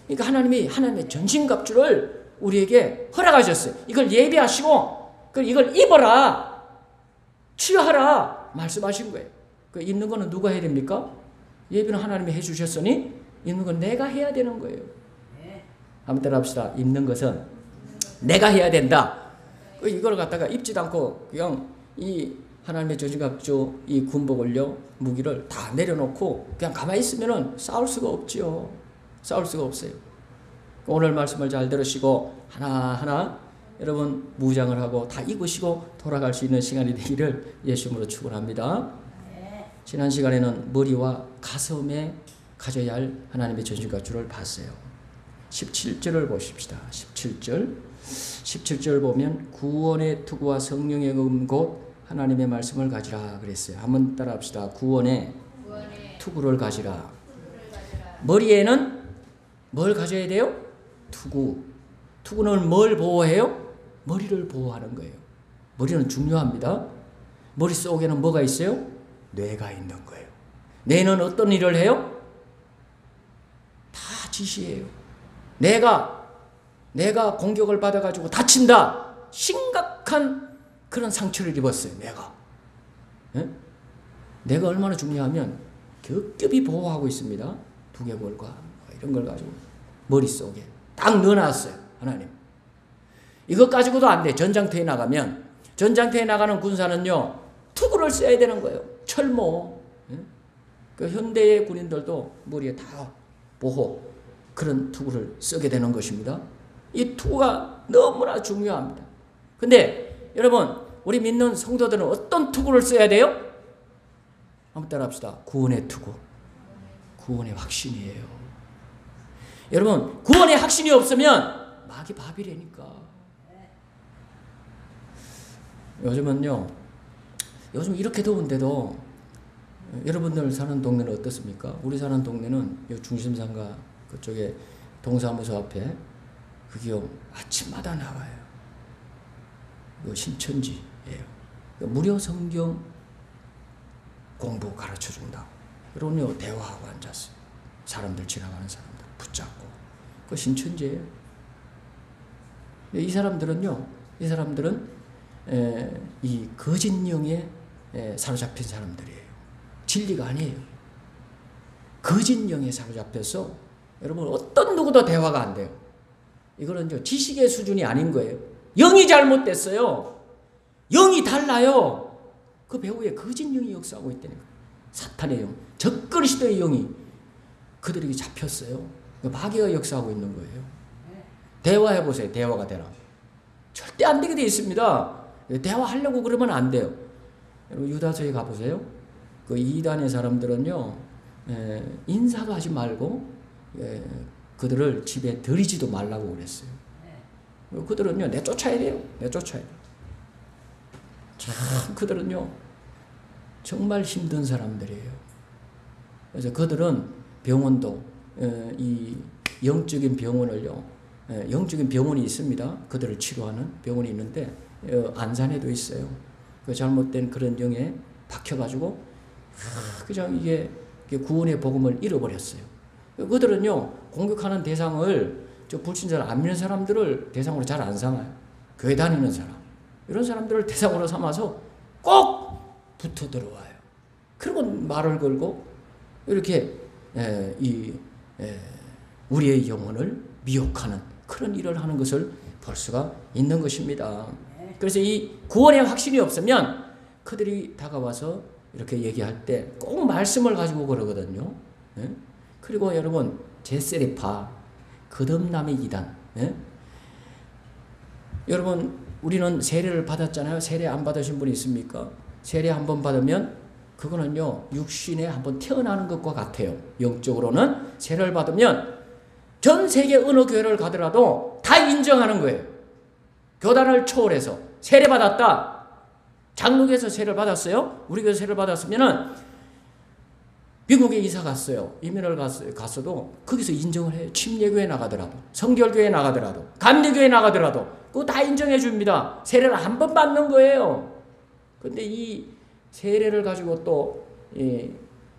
그러니까 하나님이 하나님의 전신갑주를 우리에게 허락하셨어요. 이걸 예비하시고 이걸 입어라, 취하라 말씀하신 거예요. 그 입는 거는 누가 해야 됩니까? 예비는 하나님이 해주셨으니 입는 건 내가 해야 되는 거예요. 한번 따라합시다. 입는 것은 내가 해야 된다. 이걸 갖다가 입지도 않고 그냥 이 하나님의 전신갑주 이 군복을요, 무기를 다 내려놓고 그냥 가만히 있으면은 싸울 수가 없지요. 싸울 수가 없어요. 오늘 말씀을 잘 들으시고 하나하나 여러분 무장을 하고 다 입으시고 돌아갈 수 있는 시간이 되기를 예수님으로 축원합니다. 지난 시간에는 머리와 가슴에 가져야 할 하나님의 전신갑주를 봤어요. 17절을 보십시다. 17절 보면 구원의 투구와 성령의 금 곧 하나님의 말씀을 가지라 그랬어요. 한번 따라합시다. 구원의 투구를 가지라. 머리에는 뭘 가져야 돼요? 투구. 투구는 뭘 보호해요? 머리를 보호하는 거예요. 머리는 중요합니다. 머릿속에는 뭐가 있어요? 뇌가 있는 거예요. 뇌는 어떤 일을 해요? 다 지시해요. 내가 공격을 받아가지고 다친다. 심각한 그런 상처를 입었어요. 내가 얼마나 중요하면 겹겹이 보호하고 있습니다. 두개골과 이런 걸 가지고 머릿속에 딱 넣어놨어요. 하나님. 이것 가지고도 안 돼. 전장터에 나가면. 전장터에 나가는 군사는요, 투구를 써야 되는 거예요. 철모. 그 현대의 군인들도 머리에 다 보호, 그런 투구를 쓰게 되는 것입니다. 이 투구가 너무나 중요합니다. 근데 여러분, 우리 믿는 성도들은 어떤 투구를 써야 돼요? 한번 따라합시다. 구원의 투구. 구원의 확신이에요. 여러분, 구원의 확신이 없으면 마귀 밥이라니까. 요즘은요, 요즘 이렇게 더운데도 여러분들 사는 동네는 어떻습니까? 우리 사는 동네는 중심상가 그쪽에 동사무소 앞에 그게요, 아침마다 나와요. 신천지예요. 무료 성경 공부 가르쳐 준다고. 그러면요, 대화하고 앉았어요. 사람들, 지나가는 사람들 붙잡고. 그 신천지예요. 이 사람들은요, 이 거짓 영에 사로잡힌 사람들이에요. 진리가 아니에요. 거짓 영에 사로잡혀서 여러분 어떤 누구도 대화가 안 돼요. 이거는 지식의 수준이 아닌 거예요. 영이 잘못됐어요. 영이 달라요. 그 배후에 거짓 영이 역사하고 있다는 거예요. 사탄의 영, 적그리스도의 영이 그들에게 잡혔어요. 마귀가 역사하고 있는 거예요. 대화해보세요. 대화가 되나? 절대 안 되게 돼 있습니다. 대화하려고 그러면 안 돼요. 유다서에 가보세요. 그 이단의 사람들은요, 인사도 하지 말고 그들을 집에 들이지도 말라고 그랬어요. 그들은요, 내쫓아야 돼요. 내쫓아야 돼요. 참 그들은요, 정말 힘든 사람들이에요. 그래서 그들은 병원도 이 영적인 병원을요, 영적인 병원이 있습니다. 그들을 치료하는 병원이 있는데 안산에도 있어요. 그 잘못된 그런 영에 박혀가지고 그냥 이게 구원의 복음을 잃어버렸어요. 그들은요, 공격하는 대상을 불신자를 안 믿는 사람들을 대상으로 잘 안 삼아요. 교회 다니는 사람, 이런 사람들을 대상으로 삼아서 꼭 붙어 들어와요. 그리고 말을 걸고 이렇게 우리의 영혼을 미혹하는 그런 일을 하는 것을 볼 수가 있는 것입니다. 그래서 이 구원의 확신이 없으면 그들이 다가와서 이렇게 얘기할 때 꼭 말씀을 가지고 그러거든요. 그리고 여러분, 제세례파, 거듭남의 이단. 여러분, 우리는 세례를 받았잖아요. 세례 안 받으신 분이 있습니까? 세례 한번 받으면 그거는요, 육신에 한번 태어나는 것과 같아요. 영적으로는 세례를 받으면 전 세계 어느 교회를 가더라도 다 인정하는 거예요. 교단을 초월해서 세례 받았다. 장로교에서 세례를 받았어요. 우리 교회에서 세례를 받았으면은 미국에 이사 갔어요. 이민을 갔어도 거기서 인정을 해요. 침례교회 나가더라도, 성결교회 나가더라도, 감리교회 나가더라도 그거 다 인정해 줍니다. 세례를 한 번 받는 거예요. 근데 이 세례를 가지고 또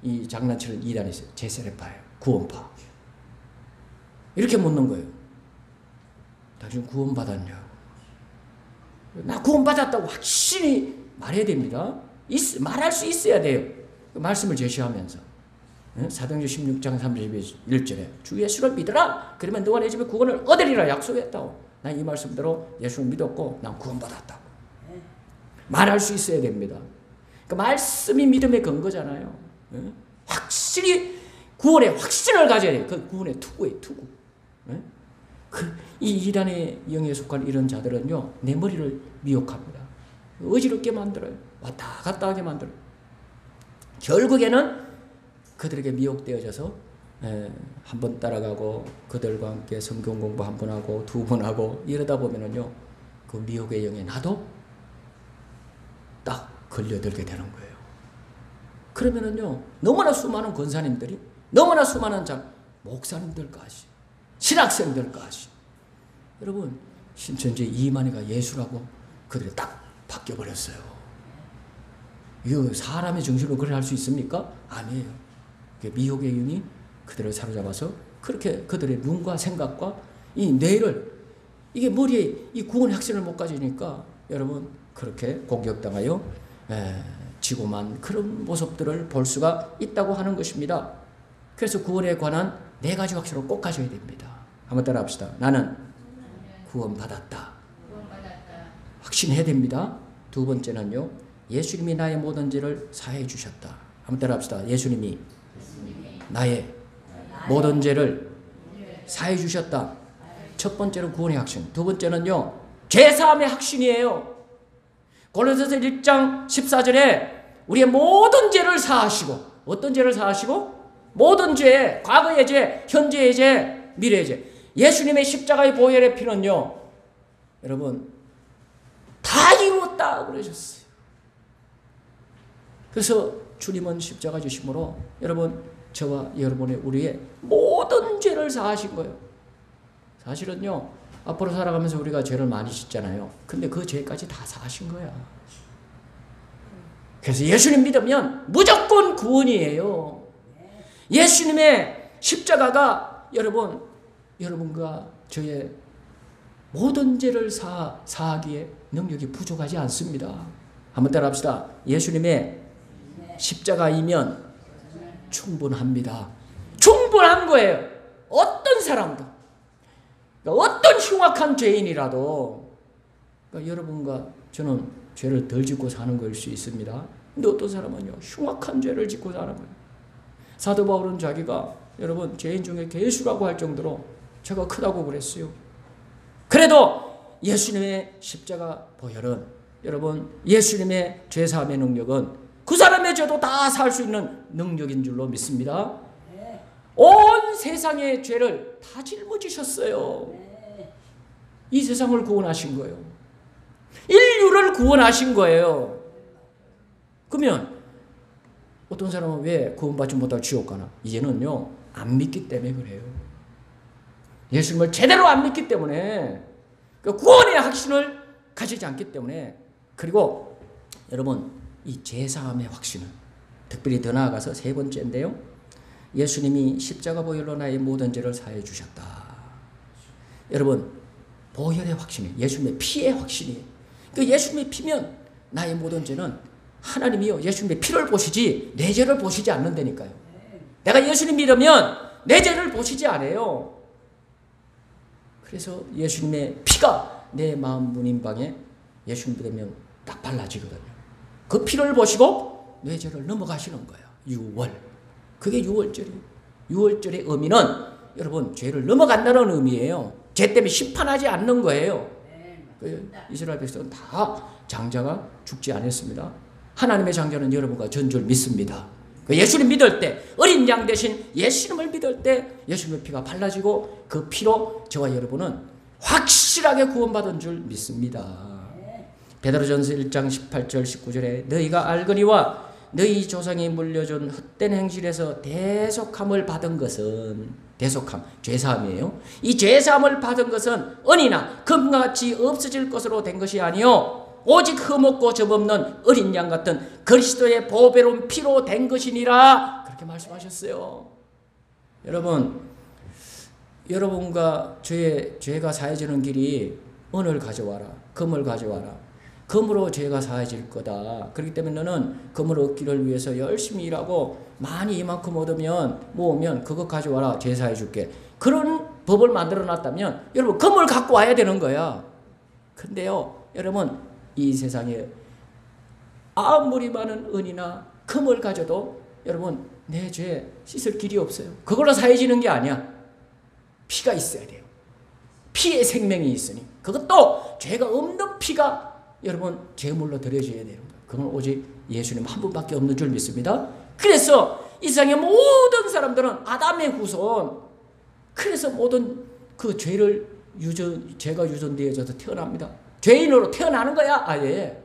이 장난치는 이단이 있어요. 제세례파예요. 구원파. 이렇게 묻는 거예요. 당신 구원받았냐? 나 구원받았다고 확실히 말해야 됩니다. 말할 수 있어야 돼요. 말씀을 제시하면서. 사도행전 16장 31절에 주 예수를 믿으라. 그러면 너와 내 집에 구원을 얻으리라 약속했다고. 난 이 말씀대로 예수를 믿었고 난 구원받았다고. 말할 수 있어야 됩니다. 그 말씀이 믿음의 근거잖아요. 확실히 구원의 확신을 가져야 돼요. 그 구원의 투구예요. 투구. 이 이단의 영에 속한 이런 자들은요, 내 머리를 미혹합니다. 어지럽게 만들어요. 왔다 갔다 하게 만들어요. 결국에는 그들에게 미혹되어져서 한 번 따라가고 그들과 함께 성경 공부 한 번 하고 두 번 하고 이러다 보면은요, 그 미혹의 영에 나도 딱 걸려들게 되는 거예요. 그러면은요, 너무나 수많은 권사님들이, 너무나 수많은 목사님들까지, 신학생들까지, 여러분, 신천지 이만희가 예수라고 그들이 딱 바뀌어버렸어요. 이거 사람의 정신으로 그래 할 수 있습니까? 아니에요. 미혹의 영이 그들을 사로잡아서 그렇게 그들의 눈과 생각과 이 뇌를, 이게 머리에 이 구원의 확신을 못 가지니까 여러분 그렇게 공격당하여 지고만 그런 모습들을 볼 수가 있다고 하는 것입니다. 그래서 구원에 관한 4가지 확신을 꼭 가져야 됩니다. 한번 따라 합시다. 나는 구원받았다. 확신해야 됩니다. 두 번째는요, 예수님이 나의 모든 죄를 사해 주셨다. 한번 따라합시다. 예수님이 나의 모든 죄를 사해 주셨다. 첫 번째는 구원의 확신. 두 번째는요, 죄사함의 확신이에요. 고린도서 1장 14절에 우리의 모든 죄를 사하시고, 어떤 죄를 사하시고? 모든 죄, 과거의 죄, 현재의 죄, 미래의 죄. 예수님의 십자가의 보혈의 피는요, 여러분 다 이루었다 그러셨어요. 그래서 주님은 십자가 주심으로 여러분 저와 여러분의 우리의 모든 죄를 사하신 거예요. 사실은요, 앞으로 살아가면서 우리가 죄를 많이 짓잖아요. 근데 그 죄까지 다 사하신 거야. 그래서 예수님 믿으면 무조건 구원이에요. 예수님의 십자가가 여러분과 저의 모든 죄를 사하기에 능력이 부족하지 않습니다. 한번 따라합시다. 예수님의 십자가이면 충분합니다. 충분한 거예요. 어떤 사람도, 어떤 흉악한 죄인이라도, 그러니까 여러분과 저는 죄를 덜 짓고 사는 거일 수 있습니다. 근데 어떤 사람은요, 흉악한 죄를 짓고 사는 거예요. 사도 바울은 자기가 여러분 죄인 중에 괴수라고 할 정도로 죄가 크다고 그랬어요. 그래도 예수님의 십자가 보혈은, 여러분 예수님의 죄사함의 능력은 그 사람의 죄도 다 살 수 있는 능력인 줄로 믿습니다. 온 세상의 죄를 다 짊어지셨어요. 이 세상을 구원하신 거예요. 인류를 구원하신 거예요. 그러면 어떤 사람은 왜 구원받지 못하고 지옥 가나? 이제는요, 안 믿기 때문에 그래요. 예수님을 제대로 안 믿기 때문에, 구원의 확신을 가지지 않기 때문에. 그리고 여러분, 이 죄사함의 확신은 특별히 더 나아가서 세 번째인데요, 예수님이 십자가 보혈로 나의 모든 죄를 사해 주셨다. 여러분, 보혈의 확신이, 예수님의 피의 확신이. 예수님의 피면 나의 모든 죄는 하나님이요, 예수님의 피를 보시지 내 죄를 보시지 않는다니까요. 내가 예수님 믿으면 내 죄를 보시지 않아요. 그래서 예수님의 피가 내 마음 문인방에 예수님 믿으면 딱 발라지거든요. 그 피를 보시고 내 죄를 넘어가시는 거예요. 6월. 그게 6월절이에요. 6월절의 의미는 여러분 죄를 넘어간다는 의미예요. 죄 때문에 심판하지 않는 거예요. 이스라엘 백성은 다 장자가 죽지 않았습니다. 하나님의 장자는 여러분과 전 줄 믿습니다. 예수님 믿을 때, 어린 양 대신 예수님을 믿을 때 예수님의 피가 발라지고 그 피로 저와 여러분은 확실하게 구원받은 줄 믿습니다. 베드로전서 1장 18절 19절에 너희가 알거니와 너희 조상이 물려준 헛된 행실에서 대속함을 받은 것은, 대속함, 죄사함이에요. 이 죄사함을 받은 것은 은이나 금과 같이 없어질 것으로 된 것이 아니요 오직 흠없고 점없는 어린 양 같은 그리스도의 보배로운 피로 된 것이니라. 그렇게 말씀하셨어요. 여러분과 죄가 사해지는 길이 은을 가져와라, 금을 가져와라. 금으로 죄가 사해질 거다. 그렇기 때문에 너는 금을 얻기를 위해서 열심히 일하고 많이 이만큼 얻으면 모으면 그것 가져와라, 죄 사해 줄게. 그런 법을 만들어 놨다면 여러분 금을 갖고 와야 되는 거야. 근데요 여러분, 이 세상에 아무리 많은 은이나 금을 가져도 여러분 내 죄 씻을 길이 없어요. 그걸로 사해지는 게 아니야. 피가 있어야 돼요. 피의 생명이 있으니, 그것도 죄가 없는 피가 여러분 제물로 드려져야 되는 거예요. 그건 오직 예수님 한 분밖에 없는 줄 믿습니다. 그래서 이 세상의 모든 사람들은 아담의 후손, 그래서 모든 그 죄가 유전되어져서 태어납니다. 죄인으로 태어나는 거야, 아예.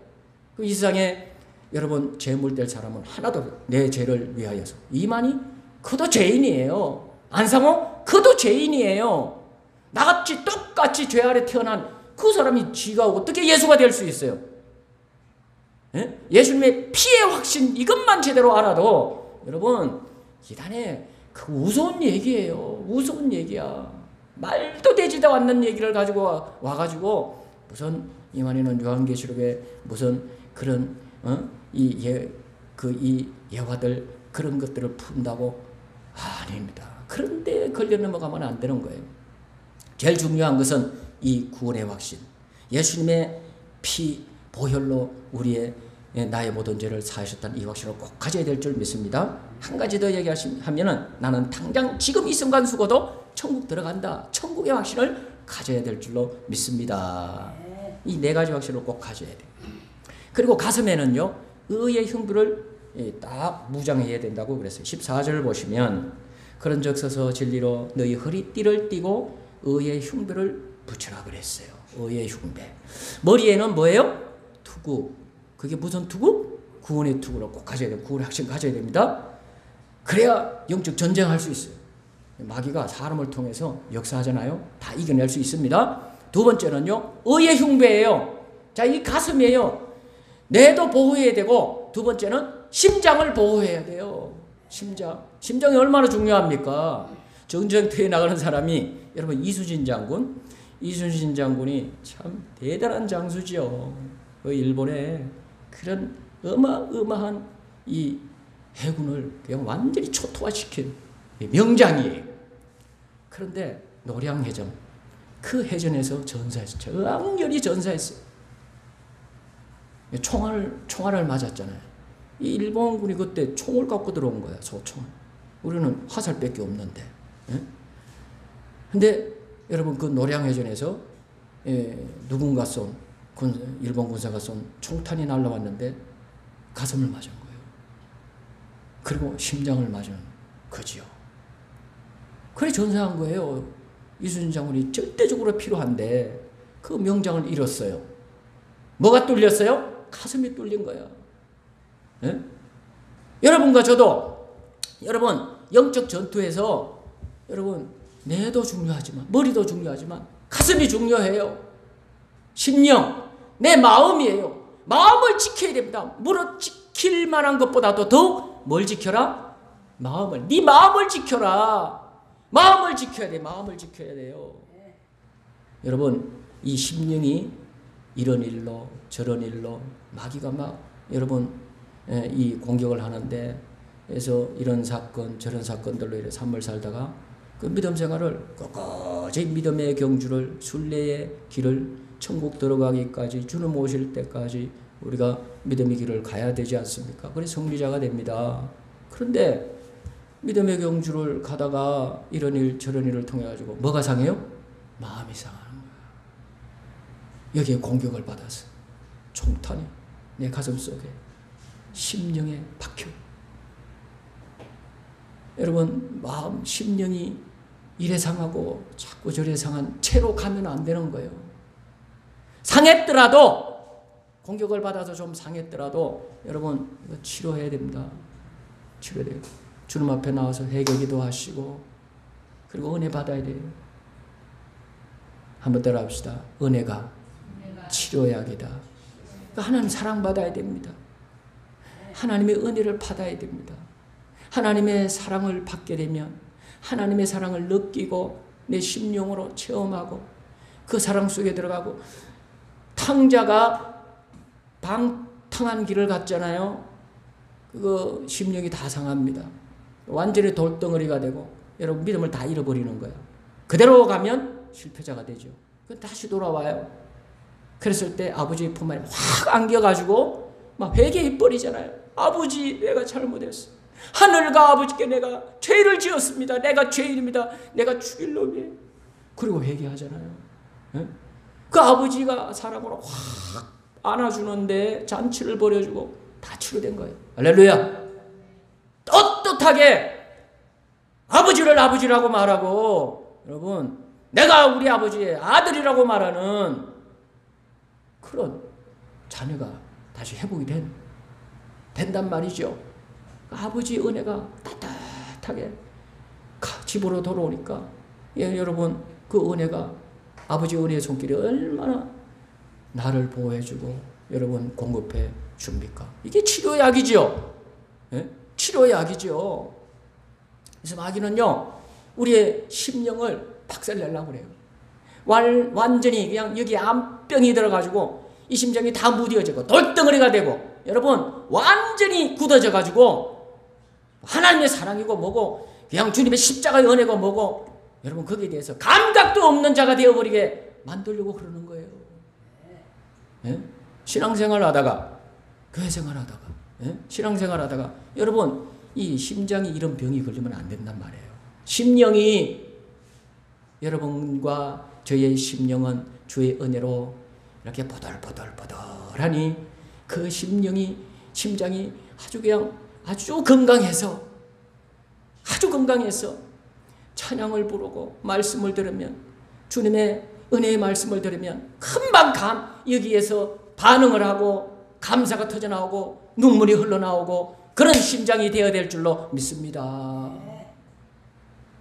이 세상에 여러분 제물될 사람은 하나도, 내 죄를 위하여서. 이만희, 그도 죄인이에요. 안상호, 그도 죄인이에요. 나같이 똑같이 죄 아래 태어난 그 사람이 지가 어떻게 예수가 될 수 있어요? 예? 예수님의 피의 확신, 이것만 제대로 알아도 여러분 이단에 그 우스운 얘기예요. 우스운 얘기야. 말도 되지도 않는 얘기를 가지고 와가지고 무슨 이만희는 요한계시록에 무슨 그런 이 예화들 그런 것들을 푼다고? 아닙니다. 그런데 걸려 넘어가면 안 되는 거예요. 제일 중요한 것은 이 구원의 확신, 예수님의 피 보혈로 우리의 나의 모든 죄를 사하셨다는 이 확신을 꼭 가져야 될 줄 믿습니다. 한 가지 더 얘기하면은 나는 당장 지금 이 순간 죽어도 천국 들어간다. 천국의 확신을 가져야 될 줄로 믿습니다. 이 네 가지 확신을 꼭 가져야 돼. 그리고 가슴에는요, 의의 흉부를 딱 무장해야 된다고 그랬어요. 14절 보시면 그런 적 서서 진리로 너희 허리띠를 띠고 의의 흉부를 붙여라 그랬어요. 의의 흉배. 머리에는 뭐예요? 투구. 그게 무슨 투구? 구원의 투구로 꼭 가져야 돼요. 구원의 확신 가져야 됩니다. 그래야 영적 전쟁할 수 있어요. 마귀가 사람을 통해서 역사하잖아요. 다 이겨낼 수 있습니다. 두 번째는요, 의의 흉배예요. 자, 이 가슴이에요. 뇌도 보호해야 되고, 두 번째는 심장을 보호해야 돼요. 심장이 얼마나 중요합니까? 전쟁터에 나가는 사람이, 여러분, 이순신 장군이 참 대단한 장수지요. 그 일본에 그런 어마어마한 이 해군을 그냥 완전히 초토화시킨 명장이에요. 그런데 노량해전, 그 해전에서 전사했어요. 장렬히 전사했어요. 총알을 맞았잖아요. 이 일본군이 그때 총을 갖고 들어온 거야, 소총. 우리는 화살밖에 없는데. 근데 여러분, 그 노량해전에서 누군가 일본 군사가 쏜 총탄이 날라왔는데 가슴을 맞은 거예요. 그리고 심장을 맞은 거지요. 그래 전사한 거예요. 이순신 장군이 절대적으로 필요한데 그 명장을 잃었어요. 뭐가 뚫렸어요? 가슴이 뚫린 거야. 예? 여러분과 저도, 여러분, 영적 전투에서 여러분, 뇌도 중요하지만, 머리도 중요하지만, 가슴이 중요해요. 심령, 내 마음이에요. 마음을 지켜야 됩니다. 무릇 지킬 만한 것보다도 더욱 뭘 지켜라? 마음을. 네 마음을 지켜라. 마음을 지켜야 돼. 마음을 지켜야 돼요. 여러분, 이 심령이 이런 일로 저런 일로 마귀가 막 여러분 이 공격을 하는데, 그래서 이런 사건 저런 사건들로 이렇게 삶을 살다가 그 믿음 생활을 끝까지 믿음의 경주를, 순례의 길을, 천국 들어가기까지, 주님 오실 때까지 우리가 믿음의 길을 가야 되지 않습니까? 그래서 승리자가 됩니다. 그런데 믿음의 경주를 가다가 이런 일 저런 일을 통해 가지고 뭐가 상해요? 마음이 상하는 거야. 여기에 공격을 받아서 총탄이 내 가슴 속에 심령에 박혀. 여러분, 마음 심령이 이래 상하고 자꾸 저래 상한 채로 가면 안 되는 거예요. 상했더라도, 공격을 받아서 좀 상했더라도 여러분 이거 치료해야 됩니다. 치료돼요. 주님 앞에 나와서 회개기도 하시고, 그리고 은혜 받아야 돼요. 한번 따라합시다. 은혜가 치료약이다. 그러니까 하나님 사랑받아야 됩니다. 하나님의 은혜를 받아야 됩니다. 하나님의 사랑을 받게 되면 하나님의 사랑을 느끼고 내 심령으로 체험하고 그 사랑 속에 들어가고, 탕자가 방탕한 길을 갔잖아요. 그거 심령이 다 상합니다. 완전히 돌덩어리가 되고 여러분 믿음을 다 잃어버리는 거예요. 그대로 가면 실패자가 되죠. 다시 돌아와요. 그랬을 때 아버지의 품 안에 확 안겨가지고 막 회개해버리잖아요. 아버지, 내가 잘못했어. 하늘과 아버지께 내가 죄를 지었습니다. 내가 죄인입니다. 내가 죽일 놈이에요. 그리고 회개하잖아요. 네? 그 아버지가 사랑으로 확 안아주는데 잔치를 벌여주고 다 치료된 거예요. 할렐루야. 떳떳하게 아버지를 아버지라고 말하고, 여러분, 내가 우리 아버지의 아들이라고 말하는 그런 자녀가 다시 회복이 된단 말이죠. 아버지 은혜가 따뜻하게 집으로 돌아오니까, 여러분, 그 은혜가, 아버지 은혜의 손길이 얼마나 나를 보호해주고 여러분 공급해 줍니까? 이게 치료약이죠. 네? 치료약이죠. 그래서 마귀는요, 우리의 심령을 박살내려고 그래요. 완전히 그냥 여기 암병이 들어가지고 이 심장이 다 무뎌지고 돌덩어리가 되고, 여러분 완전히 굳어져가지고 하나님의 사랑이고 뭐고 그냥 주님의 십자가의 은혜고 뭐고, 여러분 거기에 대해서 감각도 없는 자가 되어버리게 만들려고 그러는 거예요. 예? 신앙생활 하다가 교회생활 하다가 신앙생활 하다가 여러분 이 심장이 이런 병이 걸리면 안 된단 말이에요. 심령이 여러분과 저의 심령은 주의 은혜로 이렇게 보들보들보들하니 그 심장이 아주 건강해서 찬양을 부르고 말씀을 들으면 주님의 은혜의 말씀을 들으면 금방 여기에서 반응을 하고 감사가 터져나오고 눈물이 흘러나오고 그런 심장이 되어야 될 줄로 믿습니다.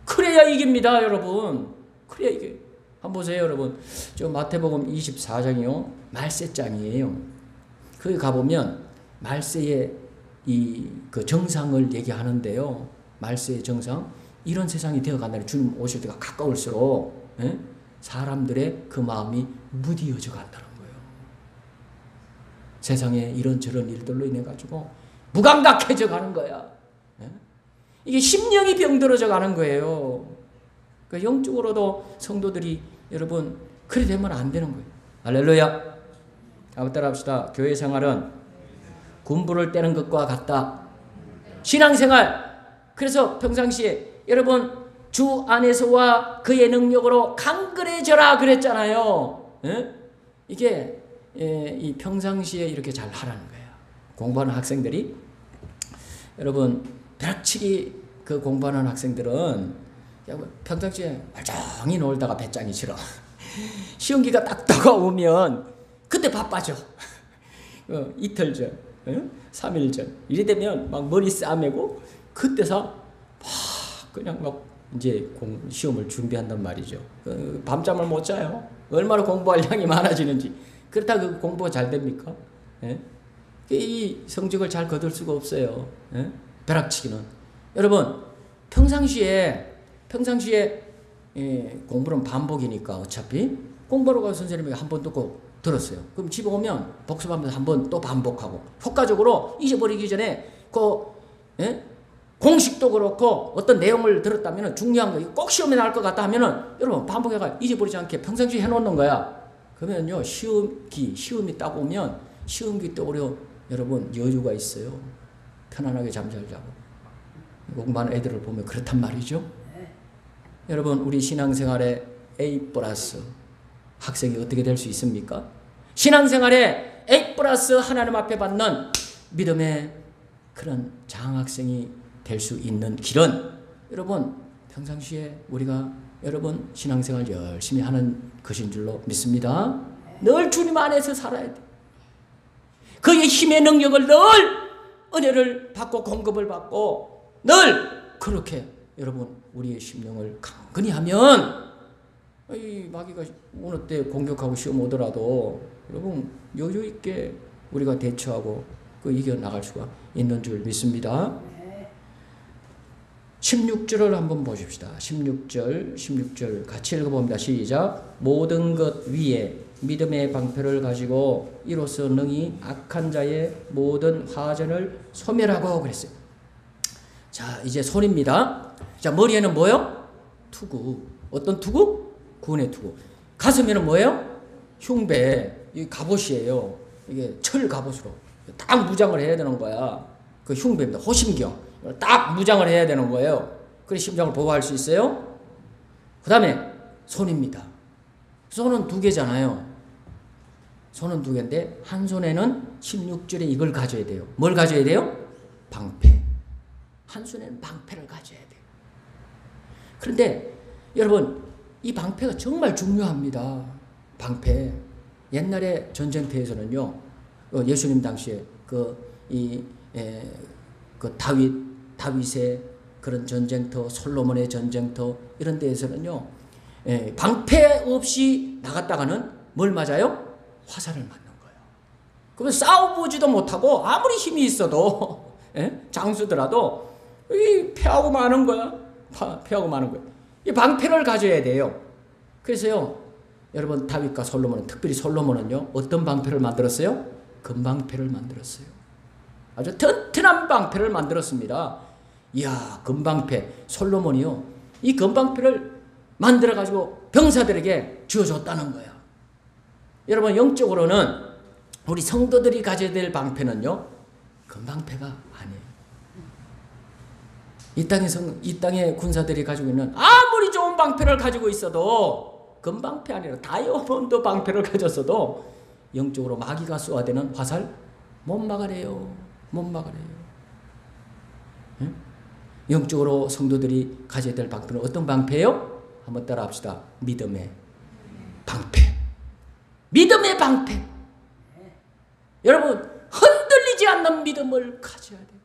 그래야 이깁니다, 여러분. 그래야 이게. 한번 보세요, 여러분. 저 마태복음 24장이요. 말세장이에요. 거기 가보면 말세의 그 정상을 얘기하는데요. 말세의 정상. 이런 세상이 되어간다니 주님 오실 때가 가까울수록 사람들의 그 마음이 무디어져 간다는 거예요. 세상에 이런저런 일들로 인해 가지고 무감각해져 가는 거야. 이게 심령이 병들어져 가는 거예요. 그러니까 영적으로도 성도들이 여러분 그래 되면 안 되는 거예요. 할렐루야. 한번 따라합시다. 교회 생활은 군부를 떼는 것과 같다. 신앙생활. 그래서 평상시에 여러분 주 안에서와 그의 능력으로 강건해져라 그랬잖아요. 이게 이 평상시에 이렇게 잘 하라는 거예요. 공부하는 학생들이 여러분 벼락치기 그 공부하는 학생들은 평상시에 멀쩡히 놀다가 배짱이 싫어. 시험기가 딱 다가오면 그때 바빠져. 이틀 전, 3일 전 이래 되면 막 머리 싸매고 그때서 그냥 막 이제 시험을 준비한단 말이죠. 밤잠을 못 자요. 얼마나 공부할 양이 많아지는지. 그렇다고 그 공부가 잘 됩니까? 이 성적을 잘 거둘 수가 없어요. 벼락치기는. 여러분 평상시에 공부는 반복이니까 어차피 공부하러 가서 선생님이 한 번 듣고 들었어요. 그럼 집에 오면 복습하면서 한 번 또 반복하고 효과적으로 잊어버리기 전에 공식도 그렇고 어떤 내용을 들었다면 중요한 거 꼭 시험에 나올 것 같다 하면은 여러분 반복해가 잊어버리지 않게 평상시에 해놓는 거야. 그러면요 시험이 딱 오면 시험기 때 오려 여러분 여유가 있어요. 편안하게 잠잘 자고 공부하는 애들을 보면 그렇단 말이죠. 여러분 우리 신앙생활에 A+ 학생이 어떻게 될 수 있습니까? 신앙생활에 A+ 하나님 앞에 받는 믿음의 그런 장학생이 될 수 있는 길은 여러분 평상시에 우리가 여러분 신앙생활 열심히 하는 것인 줄로 믿습니다. 늘 주님 안에서 살아야 돼. 그의 힘의 능력을 늘 은혜를 받고 공급을 받고 늘 그렇게 여러분 우리의 심령을 강건히 하면 이 마귀가 어느 때 공격하고 시험 오더라도 여러분 여유 있게 우리가 대처하고 그 이겨나갈 수가 있는 줄 믿습니다. 16절을 한번 보십시다. 16절 같이 읽어봅니다. 시작. 모든 것 위에 믿음의 방패를 가지고 이로써 능히 악한 자의 모든 화전을 소멸하고 그랬어요. 자 이제 손입니다. 자 머리에는 뭐예요? 투구. 어떤 투구? 구원의 투구. 가슴에는 뭐예요? 흉배. 이 갑옷이에요. 이게 철 갑옷으로 딱 무장을 해야 되는 거야. 그 흉배입니다. 호심경. 딱 무장을 해야 되는 거예요. 그래 심장을 보호할 수 있어요. 그 다음에 손입니다. 손은 2개잖아요. 손은 2개인데 한 손에는 16절에 이걸 가져야 돼요. 뭘 가져야 돼요? 방패. 한 손에는 방패를 가져야 돼요. 그런데 여러분 이 방패가 정말 중요합니다. 방패. 옛날에 전쟁터에서는요. 예수님 당시에 다윗의 그런 전쟁터, 솔로몬의 전쟁터 이런 데에서는요. 방패 없이 나갔다가는 뭘 맞아요? 화살을 맞는 거예요. 그러면 싸워보지도 못하고 아무리 힘이 있어도 장수더라도 패하고 마는 거야. 패하고 마는 거야. 이 방패를 가져야 돼요. 그래서요. 여러분 다윗과 솔로몬은 특별히 솔로몬은요. 어떤 방패를 만들었어요? 금방패를 만들었어요. 아주 튼튼한 방패를 만들었습니다. 이야 금방패 솔로몬이요. 이 금방패를 만들어가지고 병사들에게 쥐어줬다는 거야. 여러분 영적으로는 우리 성도들이 가져야 될 방패는요, 금방패가 아니에요. 이 땅의 군사들이 가지고 있는 아무리 좋은 방패를 가지고 있어도 금방패 아니라 다이아몬드 방패를 가졌어도 영적으로 마귀가 쏘아대는 화살 못 막아내요. 못 막아내요. 응? 영적으로 성도들이 가져야 될 방패는 어떤 방패예요? 한번 따라 합시다. 믿음의 방패. 믿음의 방패. 여러분, 흔들리지 않는 믿음을 가져야 돼요.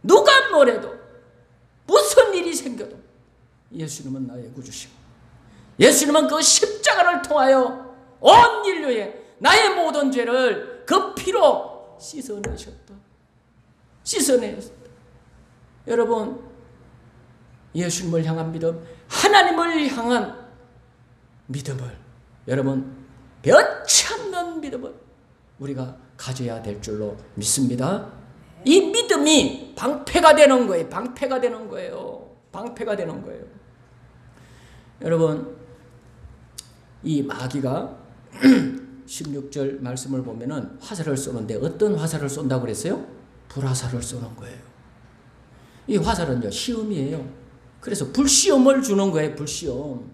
누가 뭐래도, 무슨 일이 생겨도 예수님은 나의 구주시고, 예수님은 그 십자가를 통하여 온 인류의 나의 모든 죄를 그 피로 씻어내셨다. 씻어내셨다. 여러분, 예수님을 향한 믿음, 하나님을 향한 믿음을, 여러분 변치 않는 믿음을 우리가 가져야 될 줄로 믿습니다. 이 믿음이 방패가 되는 거예요. 방패가 되는 거예요. 방패가 되는 거예요. 여러분, 이 마귀가 16절 말씀을 보면은 화살을 쏘는데 어떤 화살을 쏜다고 그랬어요? 불화살을 쏘는 거예요. 이 화살은요, 시험이에요. 그래서 불시험을 주는 거예요. 불시험.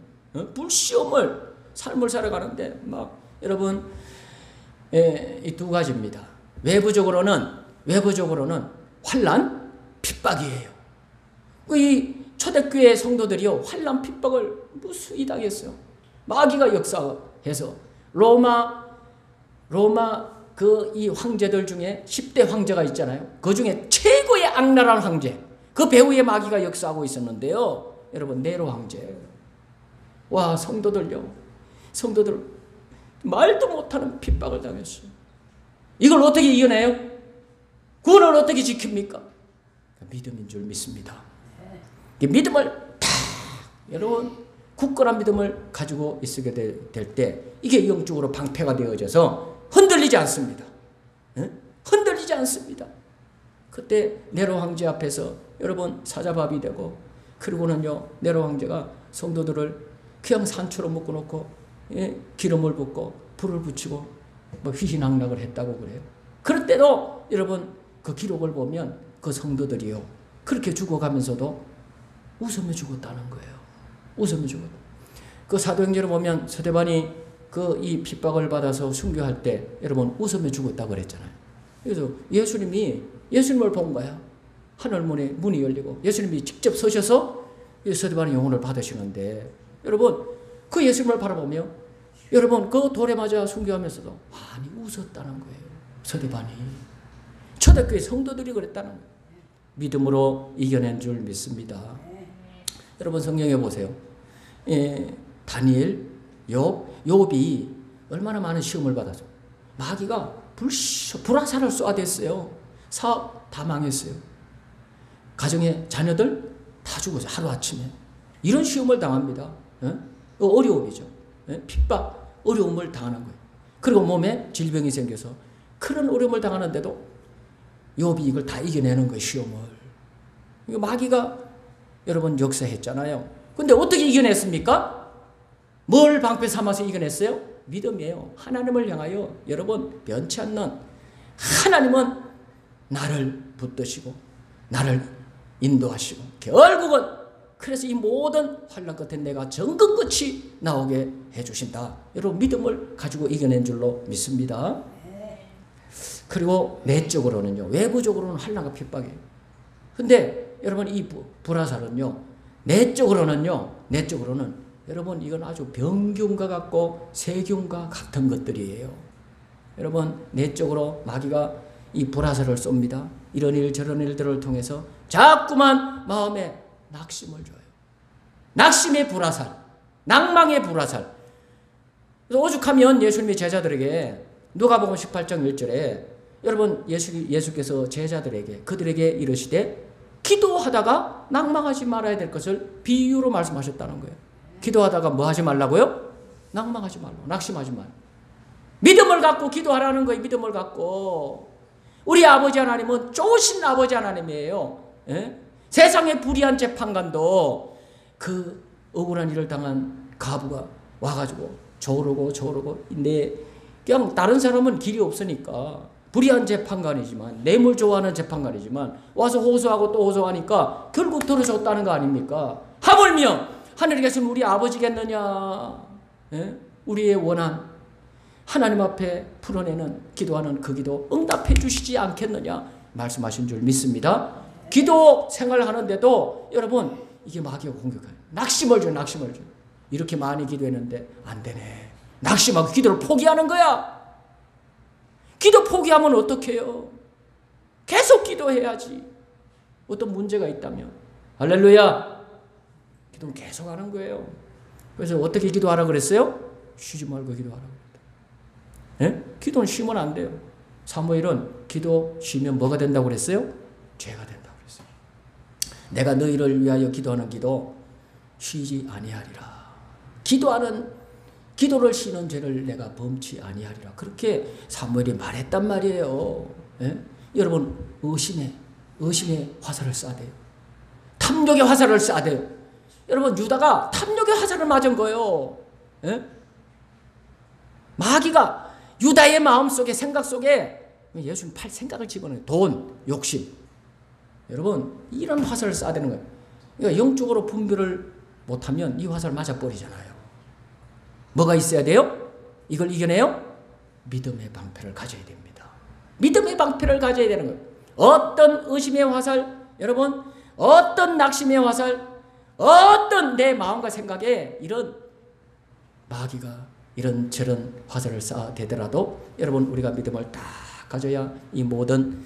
불시험을, 삶을 살아가는데 막, 여러분, 이 두 가지입니다. 외부적으로는 환난, 핍박이에요. 이 초대교회 성도들이요, 환난, 핍박을 무수히 당했어요. 마귀가 역사해서 로마 이 황제들 중에 10대 황제가 있잖아요. 그 중에 최고의 악랄한 황제, 그 배후에 마귀가 역사하고 있었는데요. 여러분, 네로 황제. 와, 성도들 말도 못하는 핍박을 당했어요. 이걸 어떻게 이겨내요? 구원을 어떻게 지킵니까? 믿음인 줄 믿습니다. 이 믿음을 다, 여러분, 굳건한 믿음을 가지고 있게 될 때 이게 영적으로 방패가 되어져서 흔들리지 않습니다. 흔들리지 않습니다. 그때 네로 황제 앞에서 여러분 사자밥이 되고, 그리고는요, 네로 황제가 성도들을 그냥 산초로 묶어놓고 기름을 붓고 불을 붙이고 뭐 휘희낙낙을 했다고 그래요. 그럴 때도 여러분 그 기록을 보면 그 성도들이요, 그렇게 죽어가면서도 웃으며 죽었다는 거예요. 웃으며 죽었다. 그 사도행전을 보면 스데반이 그 이 핍박을 받아서 순교할 때 여러분 웃으며 죽었다고 그랬잖아요. 그래서 예수님을 본 거야. 하늘문이 열리고 예수님이 직접 서셔서 스데반의 영혼을 받으시는데, 여러분 그 예수님을 바라보며 여러분 그 돌에 맞아 순교하면서도 많이 웃었다는 거예요. 스데반이. 초대교회 성도들이 그랬다는 거예요. 믿음으로 이겨낸 줄 믿습니다. 여러분 성경에 보세요. 다니엘, 욥이 얼마나 많은 시험을 받았죠. 마귀가 불화살을 쏘아댔어요. 사업 다 망했어요. 가정의 자녀들 다 죽었어요. 하루아침에. 이런 시험을 당합니다. 어려움이죠. 핍박, 어려움을 당하는 거예요. 그리고 몸에 질병이 생겨서 그런 어려움을 당하는데도 욥이 이걸 다 이겨내는 거예요. 시험을. 이거 마귀가 여러분 역사했잖아요. 근데 어떻게 이겨냈습니까? 뭘 방패 삼아서 이겨냈어요? 믿음이에요. 하나님을 향하여 여러분 변치 않는, 하나님은 나를 붙드시고 나를 인도하시고 결국은, 그래서 이 모든 환난 끝에 내가 정금 끝이 나오게 해주신다. 여러분 믿음을 가지고 이겨낸 줄로 믿습니다. 그리고 내적으로는요, 외부적으로는 환난과 핍박이에요. 근데 여러분 이 불화살은요, 내적으로는 여러분 이건 아주 병균과 같고 세균과 같은 것들이에요. 여러분 내적으로 마귀가 이 불화살을 쏩니다. 이런 일 저런 일들을 통해서 자꾸만 마음에 낙심을 줘요. 낙심의 불화살, 낭망의 불화살. 그래서 오죽하면 예수님이 제자들에게 누가복음 18장 1절에 여러분 예수께서 제자들에게 그들에게 이르시되 기도하다가 낭망하지 말아야 될 것을 비유로 말씀하셨다는 거예요. 기도하다가 뭐 하지 말라고요? 낭망하지 말라고, 낙심하지 말라고. 믿음을 갖고 기도하라는 거예요. 믿음을 갖고. 우리 아버지 하나님은 좋으신 아버지 하나님이에요. 세상의 불의한 재판관도 그 억울한 일을 당한 가부가 와가지고 조르고 내 그냥 다른 사람은 길이 없으니까 불의한 재판관이지만 뇌물 좋아하는 재판관이지만 와서 호소하고 또 호소하니까 결국 들어줬다는 거 아닙니까? 하물며 하늘에 계신 우리 아버지겠느냐? 예? 우리의 원한 하나님 앞에 풀어내는 기도하는 그 기도 응답해 주시지 않겠느냐 말씀하신 줄 믿습니다. 기도 생활하는데도 여러분 이게 마귀가 공격해요. 낙심을 줘. 이렇게 많이 기도했는데 안 되네. 낙심하고 기도를 포기하는 거야. 기도 포기하면 어떡해요? 계속 기도해야지. 어떤 문제가 있다면. 할렐루야. 기도는 계속 하는 거예요. 그래서 어떻게 기도하라 그랬어요? 쉬지 말고 기도하라 그랬다. 예? 기도는 쉬면 안 돼요. 사무엘은 기도 쉬면 뭐가 된다고 그랬어요? 죄가 된다고 그랬어요. 내가 너희를 위하여 기도하는 기도 쉬지 아니하리라. 기도를 쉬는 죄를 내가 범치 아니하리라. 그렇게 사무엘이 말했단 말이에요. 예? 여러분 의심의 화살을 쏴야 돼요. 탐욕의 화살을 쏴야 돼요. 여러분 유다가 탐욕의 화살을 맞은 거예요. 예? 마귀가 유다의 마음속에 생각 속에 예수님 팔 생각을 집어넣어요. 돈, 욕심. 여러분 이런 화살을 쏴야 되는 거예요. 그러니까 영적으로 분별을 못하면 이 화살을 맞아버리잖아요. 뭐가 있어야 돼요? 이걸 이겨내요? 믿음의 방패를 가져야 됩니다. 믿음의 방패를 가져야 되는 거예요. 어떤 의심의 화살, 여러분 어떤 낙심의 화살, 어떤 내 마음과 생각에 이런 마귀가 이런 저런 화살을 쏴대더라도 여러분 우리가 믿음을 다 가져야 이 모든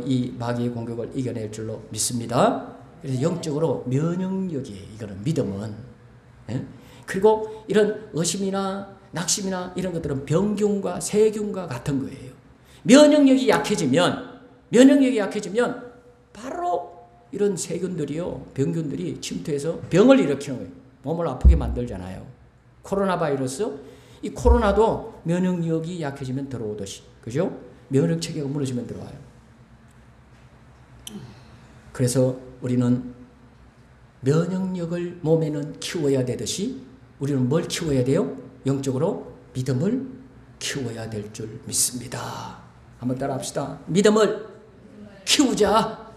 이 마귀의 공격을 이겨낼 줄로 믿습니다. 그래서 영적으로 면역력이 이거는 믿음은 예? 그리고 이런 의심이나 낙심이나 이런 것들은 병균과 세균과 같은 거예요. 면역력이 약해지면 바로 이런 세균들이요, 병균들이 침투해서 병을 일으키는 거예요. 몸을 아프게 만들잖아요. 코로나 바이러스, 이 코로나도 면역력이 약해지면 들어오듯이, 그죠? 면역 체계가 무너지면 들어와요. 그래서 우리는 면역력을 몸에는 키워야 되듯이 우리는 뭘 키워야 돼요? 영적으로 믿음을 키워야 될 줄 믿습니다. 한번 따라 합시다. 믿음을 키우자.